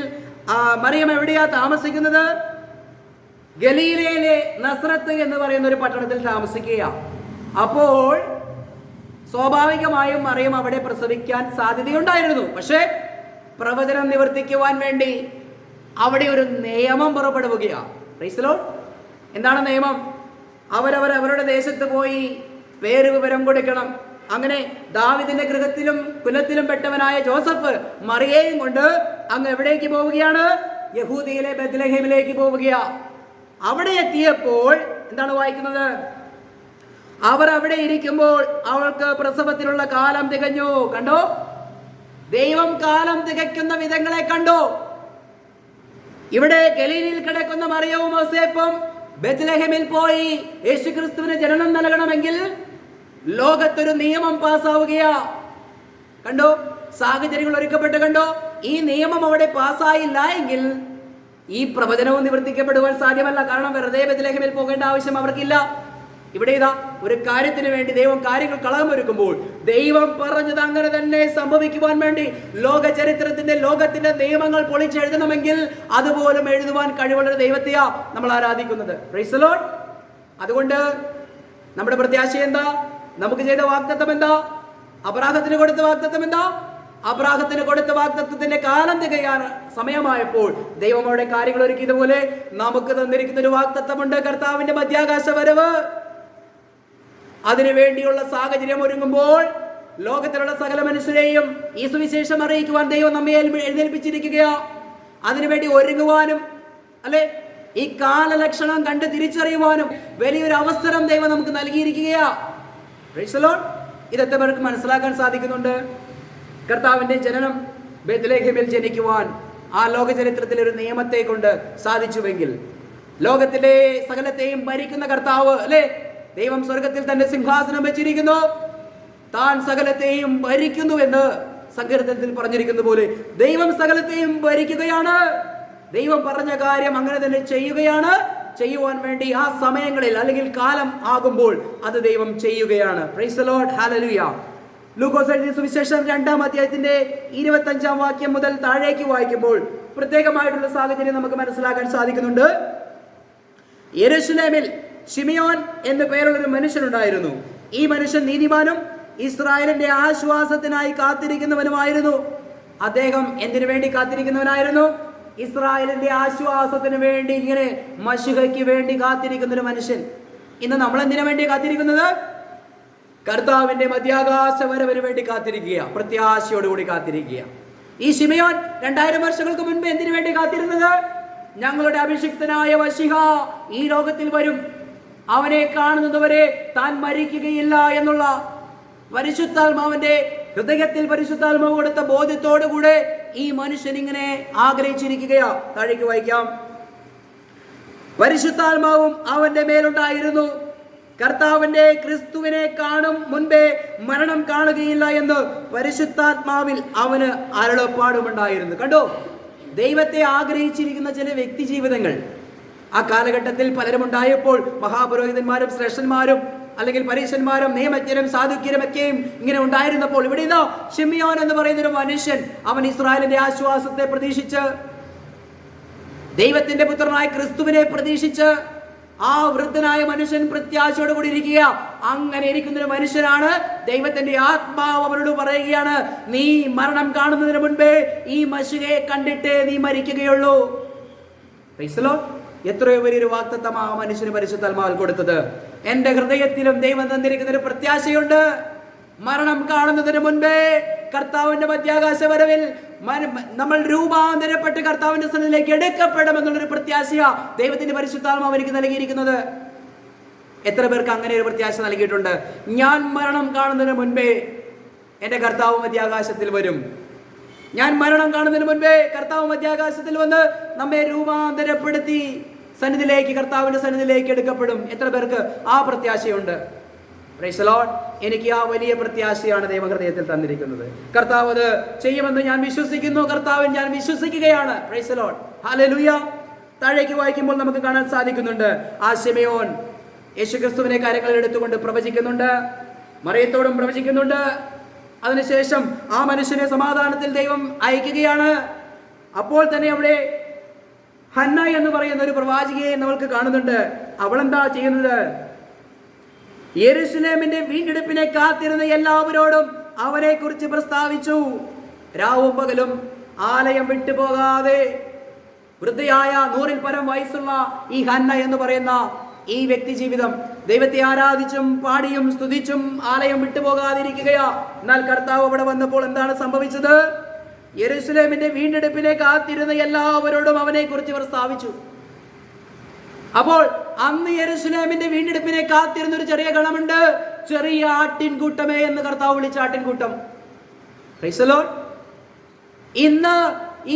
മറിയം എവിടെയാ താമസിക്കുന്നത്? ഗലീലയിലെ നസ്രത്ത് എന്ന് പറയുന്ന ഒരു പട്ടണത്തിൽ താമസിക്കുക. അപ്പോൾ സ്വാഭാവികമായും മറിയം അവിടെ പ്രസവിക്കാൻ സാധ്യതയുണ്ടായിരുന്നു. പക്ഷേ പ്രവചനം നിവർത്തിക്കുവാൻ വേണ്ടി അവിടെ ഒരു നിയമം പുറപ്പെടുകയാണ്. Price the Lord. എന്താണ് നിയമം? അവരുടെ ദേശത്ത് പോയി പേര് വിവരം കൊടുക്കണം. അങ്ങനെ ദാവീദിന്റെ ഗൃഹത്തിലും കുലത്തിലും പെട്ടവനായ ജോസഫ് മറിയയും കൊണ്ട് അങ്ങ് എവിടേക്ക് പോവുകയാണ്? യഹൂദയിലെ ബെത്ലഹേമിലേക്ക് പോവുകയാ. അവിടെ എത്തിയപ്പോൾ എന്താണ് വായിക്കുന്നത്? അവർ അവിടെ ഇരിക്കുമ്പോൾ അവൾക്ക് പ്രസവത്തിലുള്ള കാലം തികഞ്ഞു. കണ്ടോ? ദൈവം കാലം തികയ്ക്കുന്ന വിധങ്ങളെ കണ്ടോ? ഇവിടെ ഗലീലയിൽ കിടക്കുന്ന മറിയവും യോസേപ്പും ബെത്ലഹേമിൽ പോയി യേശുക്രിസ്തുവിന് ജനനം നൽകണമെങ്കിൽ ലോകത്തൊരു നിയമം പാസ്സാവുകയാ. കണ്ടോ, സാഹചര്യങ്ങൾ ഒരുക്കപ്പെട്ട്. കണ്ടോ, ഈ നിയമം അവിടെ പാസ്സായില്ല എങ്കിൽ ഈ പ്രവചനവും നിവർത്തിക്കപ്പെടുവാൻ സാധ്യമല്ല. കാരണം വെറുതെ ബെത്ലഹേമിൽ പോകേണ്ട ആവശ്യം അവർക്കില്ല. ഇവിടെ ഇതാ ഒരു കാര്യത്തിന് വേണ്ടി ദൈവം കാര്യങ്ങൾ കളമൊരുക്കുമ്പോൾ ദൈവം പറഞ്ഞത് അങ്ങനെ തന്നെ സംഭവിക്കുവാൻ വേണ്ടി ലോക ചരിത്രത്തിന്റെ ലോകത്തിന്റെ നിയമങ്ങൾ പൊളിച്ചെഴുതണമെങ്കിൽ അതുപോലും എഴുതുവാൻ കഴിവുള്ള ദൈവത്തെയാ നമ്മൾ ആരാധിക്കുന്നത്. Price the Lord. അതുകൊണ്ട് നമ്മുടെ പ്രത്യാശ എന്താ? നമുക്ക് ചെയ്ത വാഗ്ദത്തം എന്താ? അബ്രാഹത്തിന് കൊടുത്ത വാഗ്ദത്തം എന്താ? അബ്രാഹത്തിന് കൊടുത്ത വാഗ്ദത്തത്തിന്റെ കാലം തികയാൻ സമയമായപ്പോൾ ദൈവം അവിടെ കാര്യങ്ങൾ ഒരുക്കിയതുപോലെ നമുക്ക് തന്നിരിക്കുന്ന ഒരു വാഗ്ദത്തമുണ്ട്, കർത്താവിന്റെ മധ്യാകാശ വരവ്. അതിനുവേണ്ടിയുള്ള സാഹചര്യം ഒരുങ്ങുമ്പോൾ ലോകത്തിലുള്ള സകല മനുഷ്യരെയും ഈ സുവിശേഷം അറിയിക്കുവാൻ ദൈവം നമ്മെ എഴുന്നേൽപ്പിച്ചിരിക്കുകയാ. അതിനുവേണ്ടി ഒരുങ്ങുവാനും അല്ലെ ഈ കാലലക്ഷണം കണ്ട് തിരിച്ചറിയുവാനും വലിയൊരു അവസരം ദൈവം നമുക്ക് നൽകിയിരിക്കുകയാ. Price the Lord. ഇതെത്ര പേർക്ക് മനസ്സിലാക്കാൻ സാധിക്കുന്നുണ്ട്? കർത്താവിന്റെ ജനനം ബെത്ലഹേമിൽ ജനിക്കുവാൻ ആ ലോക ചരിത്രത്തിലെ ഒരു നിയമത്തെ കൊണ്ട് സാധിച്ചുവെങ്കിൽ ലോകത്തിലെ സകലത്തെയും ഭരിക്കുന്ന കർത്താവ് അല്ലെ, ദൈവം സ്വർഗത്തിൽ തന്റെ സിംഹാസനം വെച്ചിരിക്കുന്നു, താൻ സകലത്തെയും ഭരിക്കുന്നുവെന്ന് സങ്കീർത്തനത്തിൽ പറഞ്ഞിരിക്കുന്ന പോലെ ദൈവം സകലത്തെയും ഭരിക്കുകയാണ്. ദൈവം പറഞ്ഞ കാര്യം അങ്ങനെ തന്നെ ചെയ്യുകയാണ്. ചെയ്യുവാൻ വേണ്ടി ആ സമയങ്ങളിൽ അല്ലെങ്കിൽ കാലം ആകുമ്പോൾ അത് ദൈവം ചെയ്യുകയാണ്. Price the Lord. ഹല്ലേലൂയ. ലൂക്കോസ് എഴുതിയ സുവിശേഷം 2-ാം അധ്യായത്തിന്റെ 25-ാം വാക്യം മുതൽ താഴേക്ക് വായിക്കുമ്പോൾ പ്രത്യേകമായിട്ടുള്ള സാഹചര്യം നമുക്ക് മനസ്സിലാക്കാൻ സാധിക്കുന്നുണ്ട്. യെരൂശലേമിൽ ശിമിയോൻ എന്നു പേരുള്ളൊരു മനുഷ്യനുണ്ടായിരുന്നു. ഈ മനുഷ്യൻ നീതിമാനും ഇസ്രായേലിന്റെ ആശ്വാസത്തിനായി കാത്തിരിക്കുന്നവനുമായിരുന്നു. അദ്ദേഹം എന്തിനു വേണ്ടി കാത്തിരിക്കുന്നവനായിരുന്നു? ഇസ്രായേലിന്റെ ആശ്വാസത്തിന് വേണ്ടി, ഇങ്ങനെ മശിഹയ്ക്ക് വേണ്ടി കാത്തിരിക്കുന്ന ഒരു മനുഷ്യൻ. ഇന്ന് നമ്മൾ എന്തിനു വേണ്ടി കാത്തിരിക്കുന്നത്? കർത്താവിന്റെ മധ്യാകാശ വരവിന് വേണ്ടി കാത്തിരിക്കുക, പ്രത്യാശയോടുകൂടി കാത്തിരിക്കുക. ഈ ശിമയോൻ 2000 വർഷങ്ങൾക്ക് മുൻപ് എന്തിനു വേണ്ടി കാത്തിരുന്നത്? ഞങ്ങളുടെ അഭിഷിക്തനായ മശിഹ ഈ ലോകത്തിൽ വരും, അവനെ കാണുന്നതുവരെ താൻ മരിക്കുകയില്ല എന്നുള്ള പരിശുദ്ധാത്മാവിന്റെ ഹൃദയത്തിൽ പരിശുദ്ധാത്മാവ് കൊടുത്ത ബോധ്യത്തോടുകൂടെ ഈ മനുഷ്യൻ ഇങ്ങനെ ആഗ്രഹിച്ചിരിക്കുകയാ. താഴേക്ക് വായിക്കാം. പരിശുദ്ധാത്മാവും അവന്റെ മേലുണ്ടായിരുന്നു. കർത്താവിന്റെ ക്രിസ്തുവിനെ കാണും മുൻപേ മരണം കാണുകയില്ല എന്ന് പരിശുദ്ധാത്മാവിൽ അവന് അരുളപ്പാടുമുണ്ടായിരുന്നു. കണ്ടോ, ദൈവത്തെ ആഗ്രഹിച്ചിരിക്കുന്ന ചില വ്യക്തി ജീവിതങ്ങൾ ആ കാലഘട്ടത്തിൽ പലരും ഉണ്ടായപ്പോൾ മഹാപുരോഹിതന്മാരും ശ്രേഷ്ഠന്മാരും അല്ലെങ്കിൽ പരീശന്മാരും നിയമജ്ഞരും സാധുക്യരും ഒക്കെയും ഇങ്ങനെ ഉണ്ടായിരുന്നപ്പോൾ ഇവിടെ ഇതാ ശിമിയോൻ എന്ന് പറയുന്ന ഒരു മനുഷ്യൻ, അവൻ ഇസ്രായേലിന്റെ ആശ്വാസത്തെ പ്രതീക്ഷിച്ച്, ദൈവത്തിന്റെ പുത്രനായ ക്രിസ്തുവിനെ പ്രതീക്ഷിച്ച് ആ വൃദ്ധനായ മനുഷ്യൻ പ്രത്യാശയോട് കൂടി ഇരിക്കുക. അങ്ങനെ ഇരിക്കുന്ന ഒരു മനുഷ്യനാണ് ദൈവത്തിന്റെ ആത്മാവ് അവനോട് പറയുകയാണ്, നീ മരണം കാണുന്നതിന് മുൻപേ ഈ മശിഹയെ കണ്ടിട്ടേ നീ മരിക്കുകയുള്ളൂ. Price the Lord. എത്രയോ വലിയൊരു വാഗ്ദത്തം ആ മനുഷ്യന് പരിശുദ്ധാത്മാവിൽ കൊടുത്തത്. എന്റെ ഹൃദയത്തിലും ദൈവം തന്നിരിക്കുന്ന ഒരു പ്രത്യാശയുണ്ട്. മരണം കാണുന്നതിന് മുൻപേ കർത്താവിന്റെ മധ്യാകാശ വരവിൽ നമ്മൾ രൂപാന്തരപ്പെട്ട് കർത്താവിന്റെ സന്നിധിയിലേക്ക് എടുക്കപ്പെടുമെന്നുള്ളൊരു പ്രത്യാശയാ ദൈവത്തിന്റെ പരിശുദ്ധാത്മാവ് എനിക്ക് നൽകിയിരിക്കുന്നത്. എത്ര പേർക്ക് അങ്ങനെ ഒരു പ്രത്യാശ നൽകിയിട്ടുണ്ട്? ഞാൻ മരണം കാണുന്നതിന് മുൻപേ എന്റെ കർത്താവ് മധ്യാകാശത്തിൽ വരും, ഞാൻ മരണം കാണുന്നതിന് മുൻപേ കർത്താവ് മധ്യാകാശത്തിൽ വന്ന് നമ്മെ രൂപാന്തരപ്പെടുത്തി സന്നിധിയിലേക്ക്, കർത്താവിന്റെ സന്നിധിയിലേക്ക് എടുക്കപ്പെടും. എത്ര പേർക്ക് ആ പ്രത്യാശയുണ്ട്? Price the Lord. എനിക്ക് ആ വലിയ പ്രത്യാശയാണ് ദൈവഹൃദയത്തിൽ തന്നിരിക്കുന്നത്. കർത്താവ് അത് ചെയ്യുമെന്ന് ഞാൻ വിശ്വസിക്കുന്നു. കർത്താവിൽ ഞാൻ വിശ്വസിക്കുകയാണ്. Price the Lord. ഹല്ലേലൂയ. താഴേക്ക് വായിക്കുമ്പോൾ നമുക്ക് കാണാൻ സാധിക്കുന്നുണ്ട്, ആ ശിമയോൻ യേശുക്രിസ്തുവിനെ കാര്യങ്ങൾ എടുത്തുകൊണ്ട് പ്രവചിക്കുന്നുണ്ട്, മറിയത്തോടും പ്രവചിക്കുന്നുണ്ട്. അതിനുശേഷം ആ മനുഷ്യനെ സമാധാനത്തിൽ ദൈവം അയക്കുകയാണ്. അപ്പോൾ തന്നെ അവിടെ ഹന്ന എന്ന് പറയുന്ന ഒരു പ്രവാചികയെ നമ്മൾക്ക് കാണുന്നുണ്ട്. അവളെന്താ ചെയ്യുന്നത്? യെരൂശലേമിന്റെ വീണ്ടെടുപ്പിനെ കാത്തിരുന്ന എല്ലാവരോടും അവനെ കുറിച്ച് പ്രസ്താവിച്ചു. രാവും പകലും ആലയം വിട്ടുപോകാതെ വൃദ്ധയായ 100-ൽ പരം വയസ്സുള്ള ഈ ഹന്ന എന്ന് പറയുന്ന ഈ വ്യക്തി ജീവിതം ദൈവത്തെ ആരാധിച്ചും പാടിയും സ്തുതിച്ചും ആലയം വിട്ടുപോകാതിരിക്കുകയാ. എന്നാൽ കർത്താവ് അവിടെ വന്നപ്പോൾ എന്താണ് സംഭവിച്ചത്? യെരൂശലേമിന്റെ വീണ്ടെടുപ്പിനെ കാത്തിരുന്ന എല്ലാവരോടും അവനെ കുറിച്ച് പ്രസ്താവിച്ചു. അപ്പോൾ അന്ന് യെരൂശലേമിന്റെ വീണ്ടെടുപ്പിനെ കാത്തിരുന്ന ഒരു ചെറിയ ഗണമുണ്ട്, ചെറിയ ആട്ടിൻകൂട്ടമേ എന്ന് കർത്താവ് വിളിച്ച ആട്ടിൻകൂട്ടം. Price the Lord. ഇന്ന്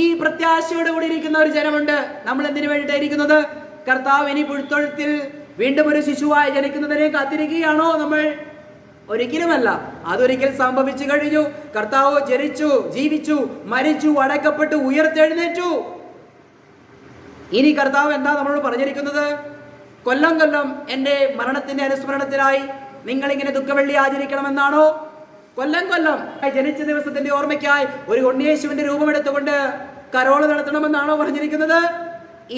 ഈ പ്രത്യാശയോട് കൂടി ഇരിക്കുന്ന ഒരു ജനമുണ്ട്. നമ്മൾ എന്തിനു വേണ്ടിയിട്ടാണ് ഇരിക്കുന്നത്? കർത്താവ് ഇനി പുഴുത്തൊഴുത്തിൽ വീണ്ടും ഒരു ശിശുവായി ജനിക്കുന്നതിനെ കാത്തിരിക്കുകയാണോ നമ്മൾ? ഒരിക്കലുമല്ല. അതൊരിക്കൽ സംഭവിച്ചു കഴിഞ്ഞു. കർത്താവ് ജനിച്ചു, ജീവിച്ചു, മരിച്ചു, അടക്കപ്പെട്ടു, ഉയർത്തെഴുന്നേറ്റു. ഇനി കർത്താവ് എന്താ നമ്മളോട് പറഞ്ഞിരിക്കുന്നത്? കൊല്ലം കൊല്ലം എൻ്റെ മരണത്തിന്റെ അനുസ്മരണത്തിനായി നിങ്ങളിങ്ങനെ ദുഃഖവെള്ളി ആചരിക്കണമെന്നാണോ? കൊല്ലം കൊല്ലം ജനിച്ച ദിവസത്തിന്റെ ഓർമ്മയ്ക്കായി ഒരു ഉണ്ണിയേശുവിന്റെ രൂപമെടുത്തുകൊണ്ട് കരോള് നടത്തണമെന്നാണോ പറഞ്ഞിരിക്കുന്നത്?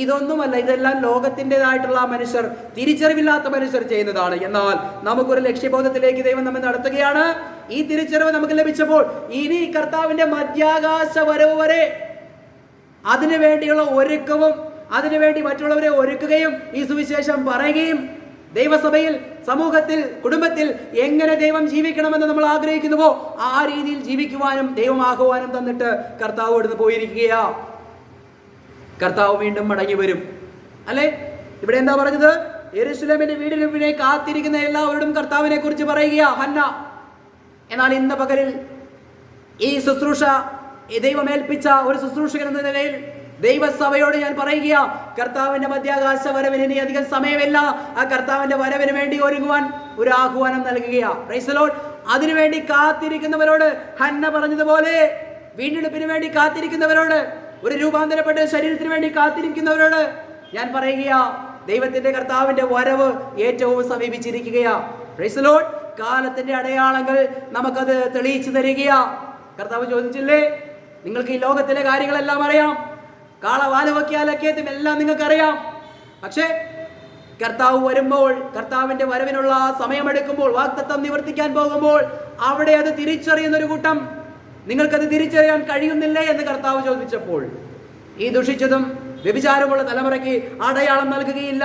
ഇതൊന്നുമല്ല. ഇതെല്ലാം ലോകത്തിൻ്റെതായിട്ടുള്ള മനുഷ്യർ, തിരിച്ചറിവില്ലാത്ത മനുഷ്യർ ചെയ്യുന്നതാണ്. എന്നാൽ നമുക്കൊരു ലക്ഷ്യബോധത്തിലേക്ക് ദൈവം നമ്മെ നടത്തുകയാണ്. ഈ തിരിച്ചറിവ് നമുക്ക് ലഭിച്ചപ്പോൾ ഇനി കർത്താവിന്റെ മധ്യാകാശ വരവ് വരെ അതിനു വേണ്ടിയുള്ള ഒരുക്കവും, അതിനുവേണ്ടി മറ്റുള്ളവരെ ഒരുക്കുകയും ഈ സുവിശേഷം പറയുകയും ദൈവസഭയിൽ, സമൂഹത്തിൽ, കുടുംബത്തിൽ എങ്ങനെ ദൈവം ജീവിക്കണമെന്ന് നമ്മൾ ആഗ്രഹിക്കുന്നുവോ ആ രീതിയിൽ ജീവിക്കുവാനും ദൈവം ആഹ്വാനം തന്നിട്ട് കർത്താവ് ഇവിടുന്ന് പോയിരിക്കുകയാ. കർത്താവ് വീണ്ടും മടങ്ങി വരും, അല്ലെ? ഇവിടെ എന്താ പറഞ്ഞത്? യെരൂശലേമിന്റെ വീടിനെ കാത്തിരിക്കുന്ന എല്ലാവരോടും കർത്താവിനെ കുറിച്ച് പറയുക ഹന്ന. എന്നാൽ ഇന്ന് പകലിൽ ഈ ശുശ്രൂഷ ദൈവം ഏൽപ്പിച്ച ഒരു ശുശ്രൂഷകൻ എന്ന നിലയിൽ ദൈവസഭയോട് ഞാൻ പറയുക, കർത്താവിന്റെ മധ്യാകാശ വരവിന് ഇനി അധികം സമയമില്ല. ആ കർത്താവിന്റെ വരവിന് വേണ്ടി ഒരുങ്ങുവാൻ ഒരു ആഹ്വാനം നൽകുകയാണ്. Price the Lord. അതിനുവേണ്ടി കാത്തിരിക്കുന്നവരോട്, ഹന്ന പറഞ്ഞതുപോലെ വീണ്ടെടുപ്പിന് വേണ്ടി കാത്തിരിക്കുന്നവരോട്, ഒരു രൂപാന്തരപ്പെട്ട ശരീരത്തിന് വേണ്ടി കാത്തിരിക്കുന്നവരോട് ഞാൻ പറയുക, ദൈവത്തിന്റെ കർത്താവിന്റെ വരവ് ഏറ്റവും സമീപിച്ചിരിക്കുകയാ. Price the Lord. കാലത്തിന്റെ അടയാളങ്ങൾ നമുക്കത് തെളിയിച്ചു തരികയാ. കർത്താവ് ചോദിച്ചില്ലേ, നിങ്ങൾക്ക് ഈ ലോകത്തിലെ കാര്യങ്ങളെല്ലാം അറിയാം, കാളവാലുവക്കിയാലൊക്കെത്തും എല്ലാം നിങ്ങൾക്കറിയാം. പക്ഷേ കർത്താവ് വരുമ്പോൾ, കർത്താവിന്റെ വരവിനുള്ള സമയമെടുക്കുമ്പോൾ, വാഗ്ദത്തം നിവർത്തിക്കാൻ പോകുമ്പോൾ അവിടെ അത് തിരിച്ചറിയുന്ന ഒരു കൂട്ടം, നിങ്ങൾക്കത് തിരിച്ചറിയാൻ കഴിയുന്നില്ലേ എന്ന് കർത്താവ് ചോദിച്ചപ്പോൾ ഈ ദുഷിച്ചതും വ്യഭിചാരമുള്ള തലമുറയ്ക്ക് അടയാളം നൽകുകയില്ല.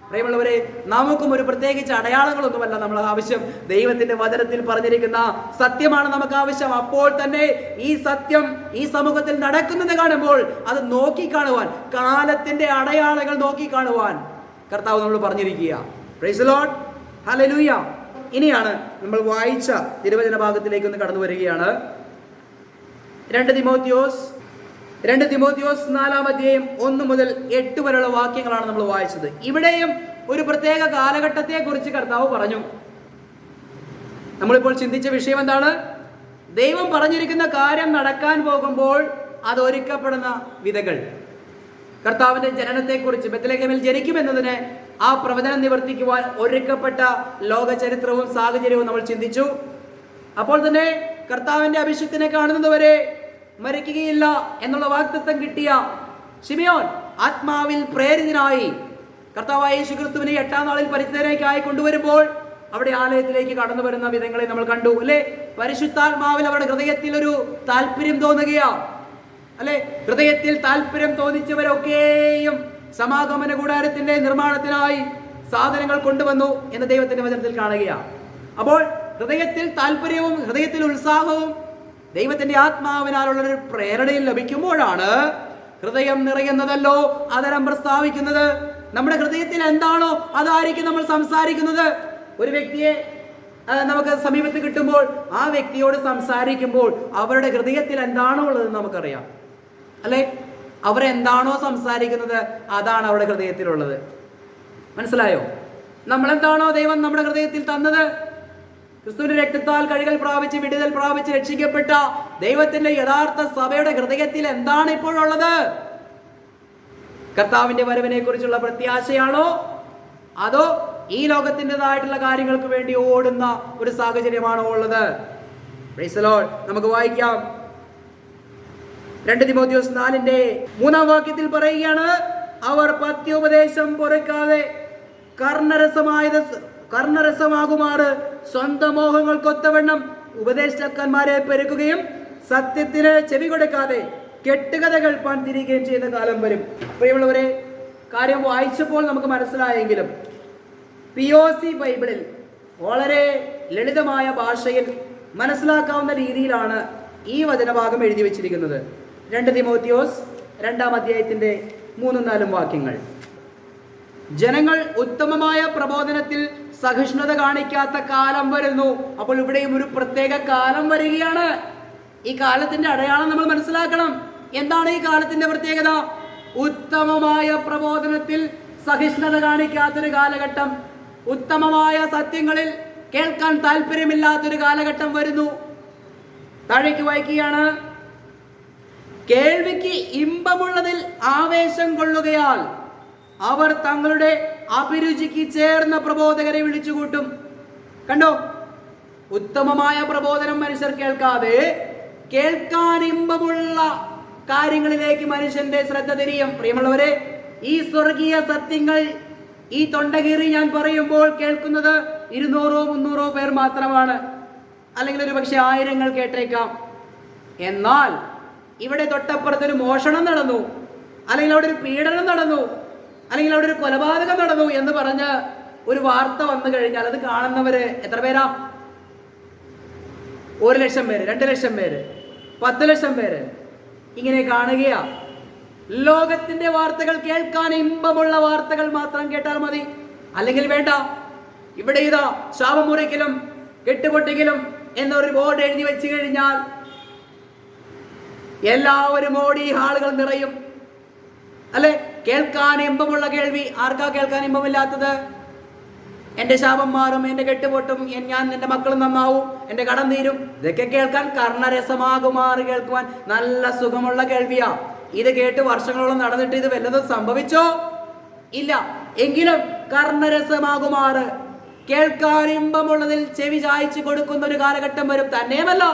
പ്രിയമുള്ളവരെ, നമുക്കും ഒരു പ്രത്യേകിച്ച് അടയാളങ്ങളൊന്നുമല്ല നമ്മൾ ആവശ്യം. ദൈവത്തിന്റെ വചനത്തിൽ പറഞ്ഞിരിക്കുന്ന സത്യമാണ് നമുക്ക് ആവശ്യം. അപ്പോൾ തന്നെ ഈ സത്യം ഈ സമൂഹത്തിൽ നടക്കുന്നത് കാണുമ്പോൾ അത് നോക്കിക്കാണുവാൻ, കാലത്തിന്റെ അടയാളങ്ങൾ നോക്കിക്കാണുവാൻ കർത്താവ് നമ്മൾ പറഞ്ഞിരിക്കുക. Praise the Lord. ഹല്ലേലൂയ. ഇനിയാണ് നമ്മൾ വായിച്ച തിരുവചന ഭാഗത്തിലേക്ക് ഒന്ന് കടന്നു വരികയാണ്. 2 തിമോത്തിയോസ് 4-ാം അധ്യായം 1 മുതൽ 8 വരെയുള്ള വാക്യങ്ങളാണ് നമ്മൾ വായിച്ചത്. ഇവിടെയും ഒരു പ്രത്യേക കാലഘട്ടത്തെ കുറിച്ച് കർത്താവ് പറഞ്ഞു. നമ്മളിപ്പോൾ ചിന്തിച്ച വിഷയം എന്താണ്? ദൈവം പറഞ്ഞിരിക്കുന്ന കാര്യം നടക്കാൻ പോകുമ്പോൾ അത് ഒരുക്കപ്പെടുന്ന വിധങ്ങൾ. കർത്താവിന്റെ ജനനത്തെക്കുറിച്ച്, ബെത്ലഹേമിൽ ജനിക്കുമെന്നതിന് ആ പ്രവചനം നിവർത്തിക്കുവാൻ ഒരുക്കപ്പെട്ട ലോക ചരിത്രവും സാഹചര്യവും നമ്മൾ ചിന്തിച്ചു. അപ്പോൾ തന്നെ കർത്താവിന്റെ അഭിഷിക്തനെ കാണുന്നതുവരെ മരിക്കുകയില്ല എന്നുള്ള വാഗ്ദത്തം കിട്ടിയ ശിമയോൻ ആത്മാവിൽ പ്രേരിതനായി കർത്താവായ യേശുക്രിസ്തുവിനെ 8-ാം നാളിൽ പരിച്ഛേദനയ്ക്കായി കൊണ്ടുവരുമ്പോൾ അവിടെ ആലയത്തിലേക്ക് കടന്നു വരുന്ന വിധങ്ങളെ നമ്മൾ കണ്ടു, അല്ലെ? പരിശുദ്ധാത്മാവിൽ അവരുടെ ഹൃദയത്തിൽ ഒരു താല്പര്യം തോന്നുകയാ, അല്ലെ? ഹൃദയത്തിൽ താല്പര്യം തോന്നിച്ചവരൊക്കെയും സമാഗമന കൂടാരത്തിന്റെ നിർമ്മാണത്തിനായി സാധനങ്ങൾ കൊണ്ടുവന്നു എന്ന് ദൈവത്തിന്റെ വചനത്തിൽ കാണുകയാണ്. അപ്പോൾ ഹൃദയത്തിൽ താല്പര്യവും ഹൃദയത്തിൽ ഉത്സാഹവും ദൈവത്തിന്റെ ആത്മാവിനാലുള്ള ഒരു പ്രേരണയിൽ ലഭിക്കുമ്പോഴാണ് ഹൃദയം നിറയുന്നതല്ലോ അതരം പ്രസ്താവിക്കുന്നത്. നമ്മുടെ ഹൃദയത്തിൽ എന്താണോ അതായിരിക്കും നമ്മൾ സംസാരിക്കുന്നത്. ഒരു വ്യക്തിയെ നമുക്ക് സമീപത്ത് കിട്ടുമ്പോൾ ആ വ്യക്തിയോട് സംസാരിക്കുമ്പോൾ അവരുടെ ഹൃദയത്തിൽ എന്താണോ ഉള്ളത് നമുക്കറിയാം, അല്ലെ? അവരെന്താണോ സംസാരിക്കുന്നത് അതാണ് അവരുടെ ഹൃദയത്തിലുള്ളത്. മനസ്സിലായോ? നമ്മളെന്താണോ ദൈവം നമ്മുടെ ഹൃദയത്തിൽ തന്നത്, ക്രിസ്തുവിന്റെ രക്തത്താൽ കഴുകൽ പ്രാപിച്ച് വിടുതൽ പ്രാപിച്ച് രക്ഷിക്കപ്പെട്ട ദൈവത്തിന്റെ യഥാർത്ഥ സഭയുടെ ഹൃദയത്തിൽ എന്താണ് ഇപ്പോഴുള്ളത്? കർത്താവിന്റെ വരവിനെ കുറിച്ചുള്ള പ്രത്യാശയാണോ, അതോ ഈ ലോകത്തിൻ്റെതായിട്ടുള്ള കാര്യങ്ങൾക്ക് വേണ്ടി ഓടുന്ന ഒരു സാഹചര്യമാണോ ഉള്ളത്? Price the Lord. നമുക്ക് വായിക്കാം. 2 തിമോത്തിയോസ് 4-ന്റെ 3-ാം വാക്യത്തിൽ പറയുകയാണ്, അവർ പത്യോപദേശം പൊറുക്കാതെ കർണരസമാകുമാറ് സ്വന്തം മോഹങ്ങൾക്കൊത്തവണ്ണം ഉപദേശക്കന്മാരെ പെരുക്കുകയും സത്യത്തിന് ചെവി കൊടുക്കാതെ കെട്ടുകഥകൾ പന്തിരിക്കുകയും ചെയ്യുന്ന കാലം വരും. പ്രിയമുള്ളവരെ, കാര്യം വായിച്ചപ്പോൾ നമുക്ക് മനസ്സിലായെങ്കിലും POC ബൈബിളിൽ വളരെ ലളിതമായ ഭാഷയിൽ മനസ്സിലാക്കാവുന്ന രീതിയിലാണ് ഈ വചനഭാഗം എഴുതി വച്ചിരിക്കുന്നത്. 2 തിമോത്തിയോസ് 2-ാം അധ്യായത്തിന്റെ 3-4 വാക്യങ്ങൾ. ജനങ്ങൾ ഉത്തമമായ പ്രബോധനത്തിൽ സഹിഷ്ണുത കാണിക്കാത്ത കാലം വരുന്നു. അപ്പോൾ ഇവിടെയും ഒരു പ്രത്യേക കാലം വരികയാണ്. ഈ കാലത്തിന്റെ അടയാളം നമ്മൾ മനസ്സിലാക്കണം. എന്താണ് ഈ കാലത്തിന്റെ പ്രത്യേകത? ഉത്തമമായ പ്രബോധനത്തിൽ സഹിഷ്ണുത കാണിക്കാത്തൊരു കാലഘട്ടം, ഉത്തമമായ സത്യങ്ങളിൽ കേൾക്കാൻ താല്പര്യമില്ലാത്തൊരു കാലഘട്ടം വരുന്നു. താഴേക്ക് വായിക്കുകയാണ്. കേൾവിക്ക് ഇമ്പമുള്ളതിൽ ആവേശം കൊള്ളുകയാൽ അവർ തങ്ങളുടെ അഭിരുചിക്ക് ചേർന്ന പ്രബോധകരെ വിളിച്ചുകൂട്ടും. കണ്ടോ, ഉത്തമമായ പ്രബോധനം മനുഷ്യർ കേൾക്കാതെ കേൾക്കാൻ ഇമ്പമുള്ള കാര്യങ്ങളിലേക്ക് മനുഷ്യന്റെ ശ്രദ്ധ തിരിയും. പ്രിയമുള്ളവരെ, ഈ സ്വർഗീയ സത്യങ്ങൾ ഈ തൊണ്ടകീറി ഞാൻ പറയുമ്പോൾ കേൾക്കുന്നത് 200-300 പേർ മാത്രമാണ്, അല്ലെങ്കിൽ ഒരു പക്ഷെ 1000 കേട്ടേക്കാം. എന്നാൽ ഇവിടെ തൊട്ടപ്പുറത്തൊരു മോഷണം നടന്നു, അല്ലെങ്കിൽ അവിടെ ഒരു പീഡനം നടന്നു, അല്ലെങ്കിൽ അവിടെ ഒരു കൊലപാതകം നടന്നു എന്ന് പറഞ്ഞ് ഒരു വാർത്ത വന്നു കഴിഞ്ഞാൽ അത് കാണുന്നവര് എത്ര പേരാ? 1,00,000 പേര്, 2,00,000 പേര്, 10,00,000 പേര് ഇങ്ങനെ കാണുകയാ. ലോകത്തിന്റെ വാർത്തകൾ കേൾക്കാൻ ഇമ്പമുള്ള വാർത്തകൾ മാത്രം കേട്ടാൽ മതി, അല്ലെങ്കിൽ വേണ്ട. ഇവിടെ ഇതാ ശാപം മുറിക്കലും കെട്ടുപൊട്ടിക്കലും എന്നൊരു ബോർഡ് എഴുതി വെച്ച് കഴിഞ്ഞാൽ എല്ലാവരും ഓടി ഹാളുകൾ നിറയും, അല്ലെ? കേൾക്കാൻ ഇമ്പമുള്ള കേൾവി. ആർക്കാ കേൾക്കാൻ ഇമ്പമില്ലാത്തത്? എൻ്റെ ശാപം മാറും, എൻ്റെ കെട്ടുപൊട്ടും, ഞാൻ എൻ്റെ മക്കളും നന്നാവും, എൻ്റെ കടം തീരും, ഇതൊക്കെ കേൾക്കാൻ കർണരസമാകുമാറ് കേൾക്കുവാൻ നല്ല സുഖമുള്ള കേൾവിയാ. ഇത് കേട്ട് വർഷങ്ങളോളം നടന്നിട്ട് ഇത് വല്ലതും സംഭവിച്ചോ? ഇല്ല. എങ്കിലും കർണരസമാകുമാറ് കേൾക്കാൻ ഇമ്പമുള്ളതിൽ ചെവി ചായ്ച്ചു കൊടുക്കുന്ന ഒരു കാലഘട്ടം വരും. തന്നെയുമല്ല,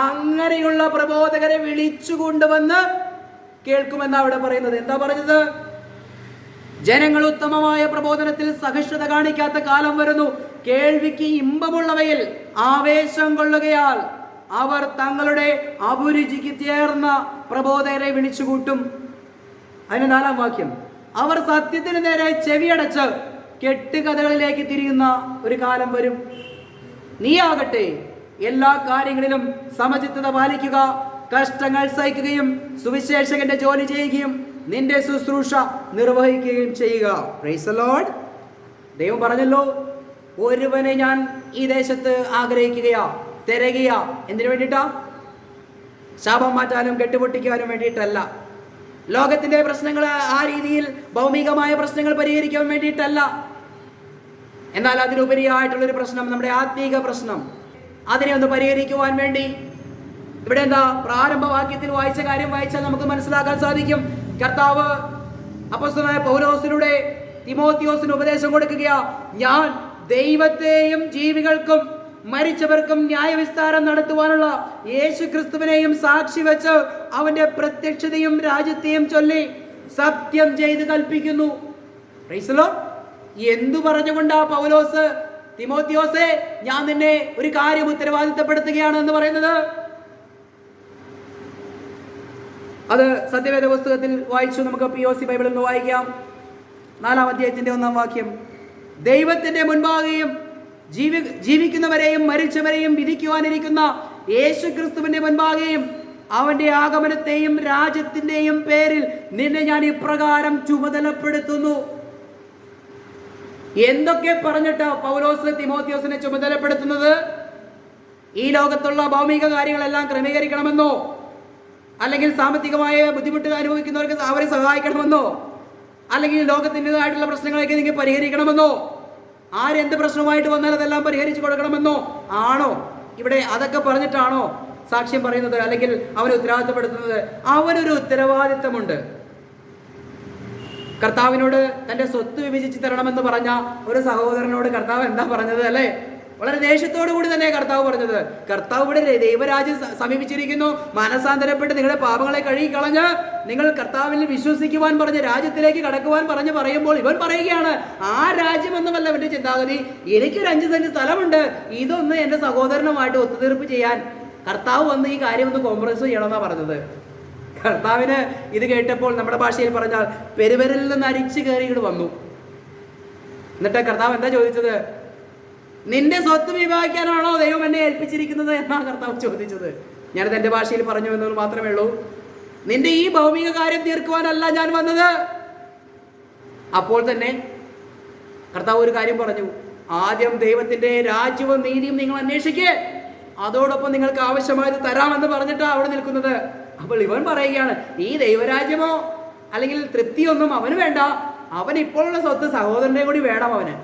അങ്ങനെയുള്ള പ്രബോധകരെ വിളിച്ചു കൊണ്ടുവന്ന് കേൾക്കുമെന്നാ അവിടെ പറയുന്നത്. എന്താ പറഞ്ഞത്? ജനങ്ങൾ ഉത്തമമായ പ്രബോധനത്തിൽ സഹിഷ്ണുത കാണിക്കാത്ത കാലം വരുന്നു. കേൾവിക്ക് ഇമ്പമുള്ളവയിൽ ആവേശം കൊള്ളുകയാൽ അവർ തങ്ങളുടെ അഭിരുചിക്ക് ചേർന്ന പ്രബോധകരെ വിളിച്ചുകൂട്ടും. അതിന് 4-ാം വാക്യം, അവർ സത്യത്തിന് നേരെ ചെവിയടച്ച് കെട്ടുകഥകളിലേക്ക് തിരിയുന്ന ഒരു കാലം വരും. നീയാകട്ടെ എല്ലാ കാര്യങ്ങളിലും സമചിത്തത പാലിക്കുക, കഷ്ടങ്ങൾ സഹിക്കുകയും സുവിശേഷകന്റെ ജോലി ചെയ്യുകയും നിന്റെ ശുശ്രൂഷ നിർവഹിക്കുകയും ചെയ്യുക. Price the Lord. ദൈവം പറഞ്ഞല്ലോ, ഒരുവനെ ഞാൻ ഈ ദേശത്ത് ആഗ്രഹിക്കുകയാ, തിരയുകയാ. എന്തിനു വേണ്ടിയിട്ടാ? ശാപം മാറ്റാനും കെട്ടുപൊട്ടിക്കാനും വേണ്ടിയിട്ടല്ല. ലോകത്തിന്റെ പ്രശ്നങ്ങൾ ആ രീതിയിൽ ഭൗമികമായ പ്രശ്നങ്ങൾ പരിഹരിക്കാൻ വേണ്ടിയിട്ടല്ല. എന്നാൽ അതിനുപരിയായിട്ടുള്ളൊരു പ്രശ്നം, നമ്മുടെ ആത്മീക പ്രശ്നം, അതിനെ ഒന്ന് പരിഹരിക്കുവാൻ വേണ്ടി ഇവിടെ എന്താ പ്രാരംഭ വാക്യത്തിൽ വായിച്ച കാര്യം വായിച്ചാൽ നമുക്ക് മനസ്സിലാക്കാൻ സാധിക്കും. കർത്താവ് അപ്പോസ്തലനായ പൗലോസിലൂടെ തിമോത്തിയോസിന് ഉപദേശം കൊടുക്കുകയാ. ഞാൻ ദൈവത്തെയും ജീവികൾക്കും മരിച്ചവർക്കും ന്യായവിസ്താരം നടത്തുവാനുള്ള യേശു ക്രിസ്തുവിനെയും സാക്ഷി വെച്ച് അവന്റെ പ്രത്യക്ഷതയും രാജ്യത്തെയും ചൊല്ലി സത്യം ചെയ്ത് കൽപ്പിക്കുന്നു. Price the Lord. എന്തു പറഞ്ഞുകൊണ്ടാ പൗലോസ് തിമോത്തിയോസെ ഞാൻ നിന്നെ ഒരു കാര്യം ഉത്തരവാദിത്തപ്പെടുത്തുകയാണ് എന്ന് പറയുന്നത്? അത് സത്യവേദ പുസ്തകത്തിൽ വായിച്ചു. നമുക്ക് POC ബൈബിളിൽ നിന്ന് വായിക്കാം. 4-ാം അധ്യായത്തിന്റെ 1-ാം വാക്യം. ദൈവത്തിന്റെ മുൻപാകെയും ജീവിക്കുന്നവരെയും മരിച്ചവരെയും വിധിക്കുവാനിരിക്കുന്ന യേശു ക്രിസ്തുവിന്റെ മുൻപാകെയും അവന്റെ ആഗമനത്തെയും രാജ്യത്തിന്റെയും പേരിൽ നിന്നെ ഞാൻ ഇപ്രകാരം ചുമതലപ്പെടുത്തുന്നു. എന്തൊക്കെ പറഞ്ഞിട്ട് പൗലോസ് തിമോത്തിയോസിനെ ചുമതലപ്പെടുത്തുന്നത്? ഈ ലോകത്തുള്ള ഭൗമിക കാര്യങ്ങളെല്ലാം ക്രമീകരിക്കണമെന്നോ, അല്ലെങ്കിൽ സാമ്പത്തികമായ ബുദ്ധിമുട്ട് അനുഭവിക്കുന്നവർക്ക് അവരെ സഹായിക്കണമെന്നോ, അല്ലെങ്കിൽ ലോകത്തിൻ്റെതായിട്ടുള്ള പ്രശ്നങ്ങളൊക്കെ നിങ്ങൾ പരിഹരിക്കണമെന്നോ, ആരെന്ത് പ്രശ്നമായിട്ട് വന്നാൽ അതെല്ലാം പരിഹരിച്ചു കൊടുക്കണമെന്നോ ആണോ? ഇവിടെ അതൊക്കെ പറഞ്ഞിട്ടാണോ സാക്ഷ്യം പറയുന്നത്, അല്ലെങ്കിൽ അവനെ ഉത്തരവാദിത്തപ്പെടുത്തുന്നത്? അവനൊരു ഉത്തരവാദിത്തമുണ്ട്. കർത്താവിനോട് തൻ്റെ സ്വത്ത് വിഭജിച്ച് തരണമെന്ന് പറഞ്ഞ ഒരു സഹോദരനോട് കർത്താവ് എന്താ പറഞ്ഞത്? അല്ലേ, വളരെ ദേഷ്യത്തോടു കൂടി തന്നെ കർത്താവ് പറഞ്ഞത്. കർത്താവ് ഇവിടെ ദൈവരാജ്യം സമീപിച്ചിരിക്കുന്നു, മനസാന്തരപ്പെട്ട് നിങ്ങളുടെ പാപങ്ങളെ കഴുകിക്കളഞ്ഞ് നിങ്ങൾ കർത്താവിൽ വിശ്വസിക്കുവാൻ പറഞ്ഞ് രാജ്യത്തിലേക്ക് കടക്കുവാൻ പറയുമ്പോൾ ഇവൻ പറയുകയാണ്, ആ രാജ്യമൊന്നുമല്ല ഇവന്റെ ചിന്താഗതി, എനിക്കൊരു 5 സെന്റ് സ്ഥലമുണ്ട്, ഇതൊന്ന് എൻ്റെ സഹോദരനുമായിട്ട് ഒത്തുതീർപ്പ് ചെയ്യാൻ കർത്താവ് വന്ന് ഈ കാര്യം ഒന്ന് കോംപ്രമൈസ് ചെയ്യണമെന്നാണ് പറഞ്ഞത്. കർത്താവിന് ഇത് കേട്ടപ്പോൾ നമ്മുടെ ഭാഷയിൽ പറഞ്ഞാൽ പെരുവരിൽ നിന്ന് അരിച്ചു കയറിയിട്ട് വന്നു. എന്നിട്ട് കർത്താവ് എന്താ ചോദിച്ചത്? നിന്റെ സ്വത്ത് വിഭാഗിക്കാനാണോ ദൈവം എന്നെ ഏൽപ്പിച്ചിരിക്കുന്നത് എന്നാണ് കർത്താവ് ചോദിച്ചത്. ഞാനത് എൻ്റെ ഭാഷയിൽ പറഞ്ഞു എന്നത് മാത്രമേ ഉള്ളൂ. നിന്റെ ഈ ഭൗമിക കാര്യം തീർക്കുവാനല്ല ഞാൻ വന്നത്. അപ്പോൾ തന്നെ കർത്താവ് ഒരു കാര്യം പറഞ്ഞു, ആദ്യം ദൈവത്തിന്റെ രാജ്യവും നീതിയും നിങ്ങൾ അന്വേഷിക്കേ, അതോടൊപ്പം നിങ്ങൾക്ക് ആവശ്യമായത് തരാമെന്ന് പറഞ്ഞിട്ടാണ് അവിടെ നിൽക്കുന്നത്. അപ്പോൾ ഇവൻ പറയുകയാണ്, ഈ ദൈവരാജ്യമോ അല്ലെങ്കിൽ തൃപ്തിയൊന്നും അവന് വേണ്ട. അവൻ ഇപ്പോഴുള്ള സ്വത്ത് സഹോദരനെ കൂടി വേണം അവന്.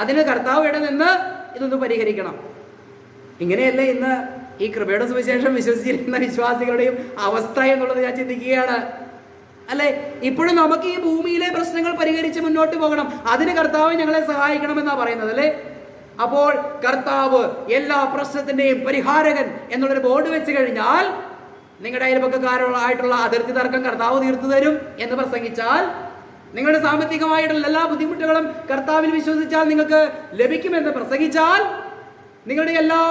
അതിന് കർത്താവ് ഇവിടെ നിന്ന് ഇതൊന്ന് പരിഹരിക്കണം. ഇങ്ങനെയല്ലേ ഇന്ന് ഈ കൃപയുടെ സുവിശേഷം വിശ്വസിച്ചിരിക്കുന്ന വിശ്വാസികളുടെയും അവസ്ഥ എന്നുള്ളത് ഞാൻ ചിന്തിക്കുകയാണ്. അല്ലെ, ഇപ്പോഴും നമുക്ക് ഈ ഭൂമിയിലെ പ്രശ്നങ്ങൾ പരിഹരിച്ച് മുന്നോട്ട് പോകണം. അതിന് കർത്താവ് ഞങ്ങളെ സഹായിക്കണമെന്നാണ് പറയുന്നത് അല്ലേ. അപ്പോൾ കർത്താവ് എല്ലാ പ്രശ്നത്തിന്റെയും പരിഹാരകൻ എന്നുള്ളൊരു ബോർഡ് വെച്ച് കഴിഞ്ഞാൽ നിങ്ങളുടെ അയൽപക്കക്കാരുമായിട്ടുള്ള അതിർത്തി തർക്കം കർത്താവ് തീർത്തു തരും എന്ന് പ്രസംഗിച്ചാൽ, നിങ്ങളുടെ സാമ്പത്തികമായിട്ടുള്ള എല്ലാ ബുദ്ധിമുട്ടുകളും കർത്താവിൽ വിശ്വസിച്ചാൽ നിങ്ങൾക്ക് ലഭിക്കുമെന്ന് പ്രസംഗിച്ചാൽ, നിങ്ങളുടെ എല്ലാ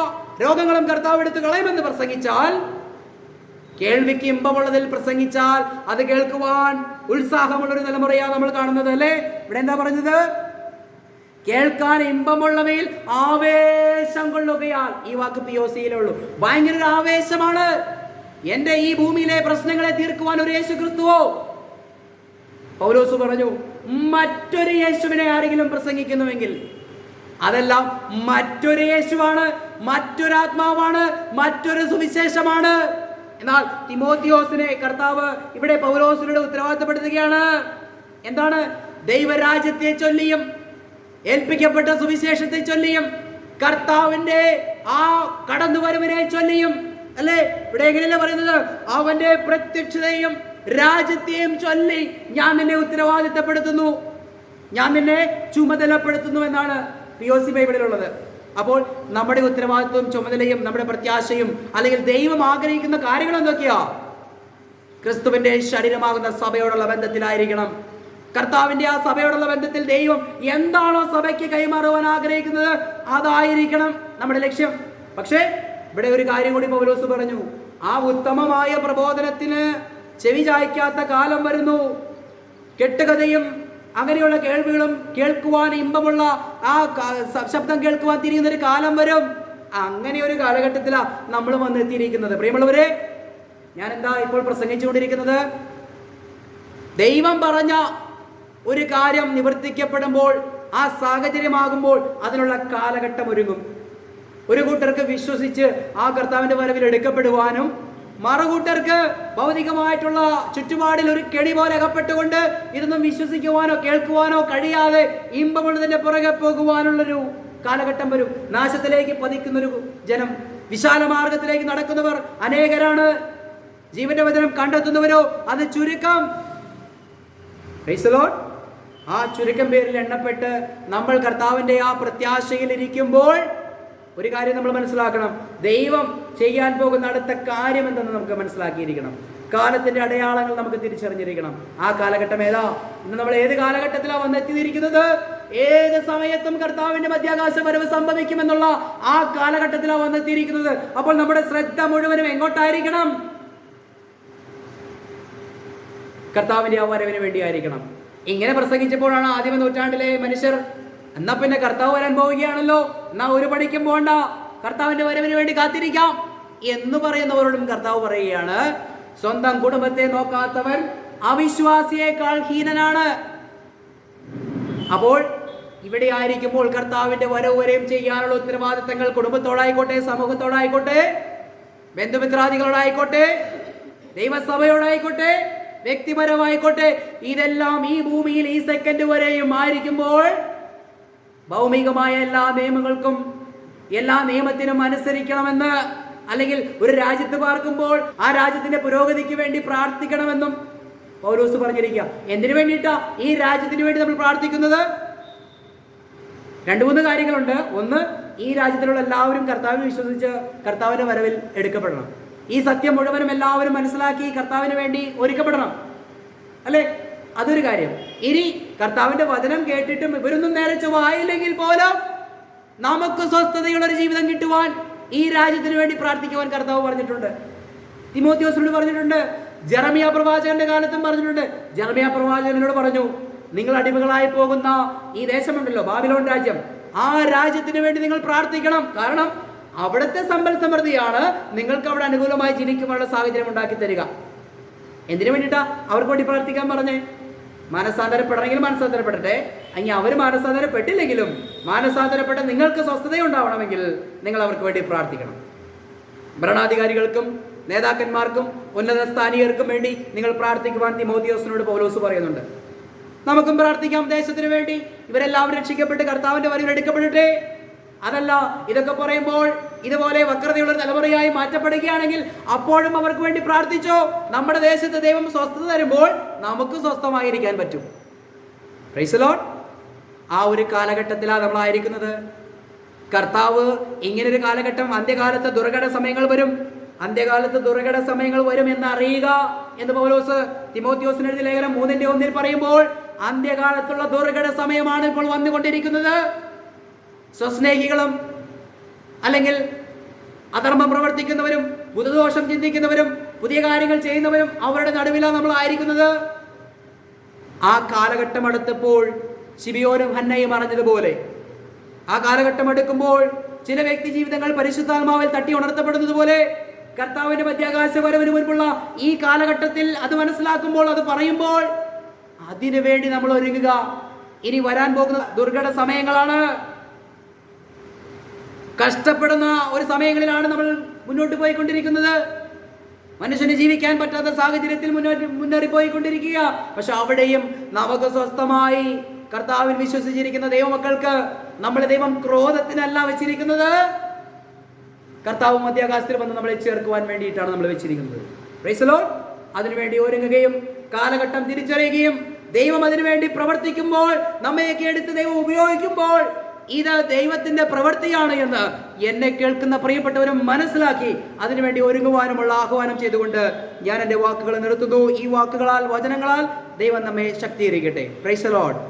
രോഗങ്ങളും കർത്താവ് എടുത്തു കളയുമെന്ന് പ്രസംഗിച്ചാൽ, കേൾവിക്ക് ഇമ്പമുള്ളതിൽ പ്രസംഗിച്ചാൽ അത് കേൾക്കുവാൻ ഉത്സാഹമുള്ളൊരു തലമുറയാണ് നമ്മൾ കാണുന്നത് അല്ലേ. ഇവിടെ എന്താ പറഞ്ഞത്? കേൾക്കാൻ ഇമ്പമുള്ളവയിൽ ആവേശം കൊള്ളുകയാൽ. ഈ വാക്ക് POCയിലേ ഉള്ളൂ. ഭയങ്കര ഒരു ആവേശമാണ്. എന്റെ ഈ ഭൂമിയിലെ പ്രശ്നങ്ങളെ തീർക്കുവാൻ ഒരു യേശു ക്രിസ്തുവോ? പൗലോസ് പറഞ്ഞു, മറ്റൊരു യേശുവിനെ ആരെങ്കിലും പ്രസംഗിക്കുന്നുവെങ്കിൽ അതെല്ലാം മറ്റൊരു യേശുവാണ്, മറ്റൊരാത്മാവാണ്, മറ്റൊരു സുവിശേഷമാണ്. എന്നാൽ തിമോത്തിയോസിനെ കർത്താവ് ഇവിടെ പൗലോസിനോട് ഉത്തരവാദിത്തപ്പെടുത്തുകയാണ്. എന്താണ്? ദൈവരാജ്യത്തെ ചൊല്ലിയും ഏൽപ്പിക്കപ്പെട്ട സുവിശേഷത്തെ ചൊല്ലിയും കർത്താവിന്റെ ആ കടന്നുവരവിനെ ചൊല്ലിയും അല്ലെ. ഇവിടെ എങ്ങനെയല്ല പറയുന്നത്? അവന്റെ പ്രത്യക്ഷതയും രാജ്യത്തെയും ചൊല്ലി ഞാൻ നിന്നെ ഉത്തരവാദിത്തപ്പെടുത്തുന്നു, ഞാൻ നിന്നെ ചുമതലപ്പെടുത്തുന്നു എന്നാണ് POC ബൈബിളിലുള്ളത്. അപ്പോൾ നമ്മുടെ ഉത്തരവാദിത്വവും ചുമതലയും നമ്മുടെ പ്രത്യാശയും അല്ലെങ്കിൽ ദൈവം ആഗ്രഹിക്കുന്ന കാര്യങ്ങൾ എന്തൊക്കെയാ? ക്രിസ്തുവിന്റെ ശരീരമാകുന്ന സഭയോടുള്ള ബന്ധത്തിലായിരിക്കണം. കർത്താവിന്റെ ആ സഭയോടുള്ള ബന്ധത്തിൽ ദൈവം എന്താണോ സഭയ്ക്ക് കൈമാറുവാൻ ആഗ്രഹിക്കുന്നത് അതായിരിക്കണം നമ്മുടെ ലക്ഷ്യം. പക്ഷേ ഇവിടെ ഒരു കാര്യം കൂടി പൗലോസ് പറഞ്ഞു. ആ ഉത്തമമായ പ്രബോധനത്തിന് ചെവി ചായ്ക്കാത്ത കാലം വരുന്നു. കെട്ടുകഥയും അങ്ങനെയുള്ള കേൾവികളും കേൾക്കുവാൻ ഇമ്പമുള്ള ആ ശബ്ദം കേൾക്കുവാൻ തിരിയുന്ന ഒരു കാലം വരും. അങ്ങനെ ഒരു കാലഘട്ടത്തിലാണ് നമ്മൾ വന്നെത്തിയിരിക്കുന്നത്. പ്രിയമുള്ളവരെ, ഞാൻ എന്താ ഇപ്പോൾ പ്രസംഗിച്ചുകൊണ്ടിരിക്കുന്നത്? ദൈവം പറഞ്ഞ ഒരു കാര്യം നിവർത്തിക്കപ്പെടുമ്പോൾ, ആ സാഹചര്യമാകുമ്പോൾ അതിനുള്ള കാലഘട്ടം ഒരുങ്ങും. ഒരു കൂട്ടർക്ക് വിശ്വസിച്ച് ആ കർത്താവിന്റെ വരവിൽ എടുക്കപ്പെടുവാനും, മറുകൂട്ടർക്ക് ഭൗതികമായിട്ടുള്ള ചുറ്റുപാടിൽ ഒരു കെണി പോലെ അകപ്പെട്ടുകൊണ്ട് ഇതൊന്നും വിശ്വസിക്കുവാനോ കേൾക്കുവാനോ കഴിയാതെ ഇമ്പമുള്ളതിന്റെ പുറകെ പോകുവാനുള്ളൊരു കാലഘട്ടം വരും. നാശത്തിലേക്ക് പതിക്കുന്നൊരു ജനം, വിശാല മാർഗത്തിലേക്ക് നടക്കുന്നവർ അനേകരാണ്. ജീവന്റെ വചനം കണ്ടെത്തുന്നവരോ അത് ചുരുക്കം. Price the Lord. ആ ചുരുക്കം പേരിൽ എണ്ണപ്പെട്ട് നമ്മൾ കർത്താവിന്റെ ആ പ്രത്യാശയിൽ ഇരിക്കുമ്പോൾ ഒരു കാര്യം നമ്മൾ മനസ്സിലാക്കണം. ദൈവം ചെയ്യാൻ പോകുന്ന അടുത്ത കാര്യം എന്തെന്ന് നമുക്ക് മനസ്സിലാക്കിയിരിക്കണം. കാലത്തിന്റെ അടയാളങ്ങൾ നമുക്ക് തിരിച്ചറിഞ്ഞിരിക്കണം. ആ കാലഘട്ടം ഏതാ? ഇന്ന് നമ്മൾ ഏത് കാലഘട്ടത്തിലാണ് വന്നെത്തിയിരിക്കുന്നത്? ഏത് സമയത്തും കർത്താവിന്റെ മധ്യാകാശ വരവ് സംഭവിക്കുമെന്നുള്ള ആ കാലഘട്ടത്തിലാണ് വന്നെത്തിയിരിക്കുന്നത്. അപ്പോൾ നമ്മുടെ ശ്രദ്ധ മുഴുവനും എങ്ങോട്ടായിരിക്കണം? കർത്താവിന്റെ ആ വരവിന് വേണ്ടിയായിരിക്കണം. ഇങ്ങനെ പ്രസംഗിച്ചപ്പോഴാണ് ആദിമ നൂറ്റാണ്ടിലെ മനുഷ്യർ എന്നാ പിന്നെ കർത്താവ് വരാൻ പോവുകയാണല്ലോ, എന്നാ ഒരു പണിക്കും പോകണ്ട, കർത്താവിന്റെ വരവിന് വേണ്ടി കാത്തിരിക്കാം എന്ന് പറയുന്നവരോടും കർത്താവ് പറയുകയാണ്, സ്വന്തം കുടുംബത്തെ നോക്കാത്തവൻ അവിശ്വാസിയേക്കാൾ ഹീനനാണ്. അപ്പോൾ ഇവിടെ ആയിരിക്കുമ്പോൾ കർത്താവിന്റെ വരവ് വരെയും ചെയ്യാനുള്ള ഉത്തരവാദിത്തങ്ങൾ കുടുംബത്തോടായിക്കോട്ടെ, സമൂഹത്തോടായിക്കോട്ടെ, ബന്ധുമിത്രാദികളോടായിക്കോട്ടെ, ദൈവസഭയോടായിക്കോട്ടെ, വ്യക്തിപരമായിക്കോട്ടെ, ഇതെല്ലാം ഈ ഭൂമിയിൽ ഈ സെക്കൻഡ് വരെയും ആയിരിക്കുമ്പോൾ ഭൗമികമായ എല്ലാ നിയമങ്ങൾക്കും എല്ലാ നിയമത്തിനും അനുസരിക്കണമെന്ന്, അല്ലെങ്കിൽ ഒരു രാജ്യത്ത് പാർക്കുമ്പോൾ ആ രാജ്യത്തിന്റെ പുരോഗതിക്ക് വേണ്ടി പ്രാർത്ഥിക്കണമെന്നും പൗലോസ് പറഞ്ഞിരിക്കുക. എന്തിനു വേണ്ടിയിട്ടാ ഈ രാജ്യത്തിന് വേണ്ടി നമ്മൾ പ്രാർത്ഥിക്കുന്നത്? 2-3 കാര്യങ്ങളുണ്ട്. ഒന്ന്, ഈ രാജ്യത്തിലുള്ള എല്ലാവരും കർത്താവിൽ വിശ്വസിച്ച് കർത്താവിന്റെ വരവിൽ എടുക്കപ്പെടണം. ഈ സത്യം മുഴുവനും എല്ലാവരും മനസ്സിലാക്കി കർത്താവിന് വേണ്ടി ഒരുക്കപ്പെടണം, അല്ലെ? അതൊരു കാര്യം. ഇനി കർത്താവിന്റെ വചനം കേട്ടിട്ടും ഇവരൊന്നും നേരെ ചൊവ്വായില്ലെങ്കിൽ പോലും നമുക്ക് സ്വസ്ഥതയുള്ള ഒരു ജീവിതം കിട്ടുവാൻ ഈ രാജ്യത്തിന് വേണ്ടി പ്രാർത്ഥിക്കുവാൻ കർത്താവ് പറഞ്ഞിട്ടുണ്ട്. തിമോത്തിയോസിനോട് പറഞ്ഞിട്ടുണ്ട്, ജെറമിയ പ്രവാചകന്റെ കാലത്തും പറഞ്ഞിട്ടുണ്ട്. ജെറമിയ പ്രവാചകനോട് പറഞ്ഞു, നിങ്ങൾ അടിമകളായി പോകുന്ന ഈ ദേശമുണ്ടല്ലോ, ബാബിലോൺ രാജ്യം, ആ രാജ്യത്തിന് വേണ്ടി നിങ്ങൾ പ്രാർത്ഥിക്കണം. കാരണം അവിടുത്തെ സമ്പൽ സമൃദ്ധിയാണ് നിങ്ങൾക്ക് അവിടെ അനുകൂലമായി ജീവിക്കുവാനുള്ള സാഹചര്യം ഉണ്ടാക്കി തരിക. എന്തിനു വേണ്ടിയിട്ടാ അവർക്ക് വേണ്ടി പ്രാർത്ഥിക്കാൻ പറഞ്ഞേ? മാനസാന്തരപ്പെടണമെങ്കിൽ മാനസാന്തരപ്പെടട്ടെ. അങ്ങനെ അവർ മാനസാന്തരപ്പെട്ടില്ലെങ്കിലും മാനസാന്തരപ്പെട്ട നിങ്ങൾക്ക് സ്വസ്ഥതയുണ്ടാവണമെങ്കിൽ നിങ്ങൾ അവർക്ക് വേണ്ടി പ്രാർത്ഥിക്കണം. ഭരണാധികാരികൾക്കും നേതാക്കന്മാർക്കും ഉന്നത സ്ഥാനീയർക്കും വേണ്ടി നിങ്ങൾ പ്രാർത്ഥിക്കുവാൻ തിമോത്തിയോസിനോട് പൗലോസ് പറയുന്നുണ്ട്. നമുക്കും പ്രാർത്ഥിക്കാം ദേശത്തിന് വേണ്ടി. ഇവരെല്ലാവരും രക്ഷിക്കപ്പെട്ട് കർത്താവിന്റെ വരവിൽ എടുക്കപ്പെടട്ടെ. അതല്ല, ഇതൊക്കെ പറയുമ്പോൾ ഇതുപോലെ വക്രതയുള്ള തലമുറയായി മാറ്റപ്പെടുകയാണെങ്കിൽ അപ്പോഴും അവർക്ക് വേണ്ടി പ്രാർത്ഥിച്ചോ. നമ്മുടെ ദേശത്ത് ദൈവം സ്വസ്ഥത തരുമ്പോൾ നമുക്ക് സ്വസ്ഥമായിരിക്കാൻ പറ്റും. Price the Lord. ആ ഒരു കാലഘട്ടത്തിലാണ് നമ്മളായിരിക്കുന്നത്. കർത്താവ് ഇങ്ങനൊരു കാലഘട്ടം, അന്ത്യകാലത്ത് ദുർഘട സമയങ്ങൾ വരും, അന്ത്യകാലത്ത് ദുർഘട സമയങ്ങൾ വരും എന്ന് അറിയുക എന്ന് പൗലോസ് തിമോത്തിയോസിന് എഴുതിയ ലേഖനം 3:1 പറയുമ്പോൾ അന്ത്യകാലത്തുള്ള ദുർഘട സമയമാണ് ഇപ്പോൾ വന്നുകൊണ്ടിരിക്കുന്നത്. സ്വസ്നേഹികളും അല്ലെങ്കിൽ അധർമ്മം പ്രവർത്തിക്കുന്നവരും പുതുദോഷം ചിന്തിക്കുന്നവരും പുതിയ കാര്യങ്ങൾ ചെയ്യുന്നവരും അവരുടെ നടുവിലാണ് നമ്മൾ ആയിരിക്കുന്നത്. ആ കാലഘട്ടം അടുത്തപ്പോൾ ശിബിയോനും ഹന്നയും അറിഞ്ഞതുപോലെ ആ കാലഘട്ടം എടുക്കുമ്പോൾ ചില വ്യക്തി ജീവിതങ്ങൾ പരിശുദ്ധാത്മാവിൽ തട്ടി ഉണർത്തപ്പെടുന്നത് പോലെ കർത്താവിന്റെ മധ്യാകാശ വരവിന് മുൻപുള്ള ഈ കാലഘട്ടത്തിൽ അത് മനസ്സിലാക്കുമ്പോൾ, അത് പറയുമ്പോൾ അതിനു വേണ്ടി നമ്മൾ ഒരുങ്ങുക. ഇനി വരാൻ പോകുന്ന ദുർഘട സമയങ്ങളാണ്. കഷ്ടപ്പെടുന്ന ഒരു സമയങ്ങളിലാണ് നമ്മൾ മുന്നോട്ട് പോയിക്കൊണ്ടിരിക്കുന്നത്. മനുഷ്യന് ജീവിക്കാൻ പറ്റാത്ത സാഹചര്യത്തിൽ മുന്നേറിപ്പോയിക്കൊണ്ടിരിക്കുക. പക്ഷെ അവിടെയും നമുക്ക് സ്വസ്ഥമായി കർത്താവിൽ വിശ്വസിച്ചിരിക്കുന്ന ദൈവമക്കൾക്ക് നമ്മളെ ദൈവം ക്രോധത്തിനല്ല വെച്ചിരിക്കുന്നത്. കർത്താവ് മധ്യാകാശത്തിൽ വന്ന് നമ്മളെ ചേർക്കുവാൻ വേണ്ടിയിട്ടാണ് നമ്മൾ വെച്ചിരിക്കുന്നത്. Price the Lord. അതിനുവേണ്ടി ഒരുങ്ങുകയും കാലഘട്ടം തിരിച്ചറിയുകയും ദൈവം അതിനുവേണ്ടി പ്രവർത്തിക്കുമ്പോൾ, നമ്മയൊക്കെ എടുത്ത് ദൈവം ഉപയോഗിക്കുമ്പോൾ ഇത് ദൈവത്തിന്റെ പ്രവൃത്തിയാണ് എന്ന് എന്നെ കേൾക്കുന്ന പ്രിയപ്പെട്ടവരും മനസ്സിലാക്കി അതിനുവേണ്ടി ഒരുങ്ങുവാനുമുള്ള ആഹ്വാനം ചെയ്തുകൊണ്ട് ഞാൻ എൻ്റെ വാക്കുകൾ നിർത്തുന്നു. ഈ വാക്കുകളാൽ, വചനങ്ങളാൽ ദൈവം നമ്മെ ശക്തീകരിക്കട്ടെ. Price the Lord.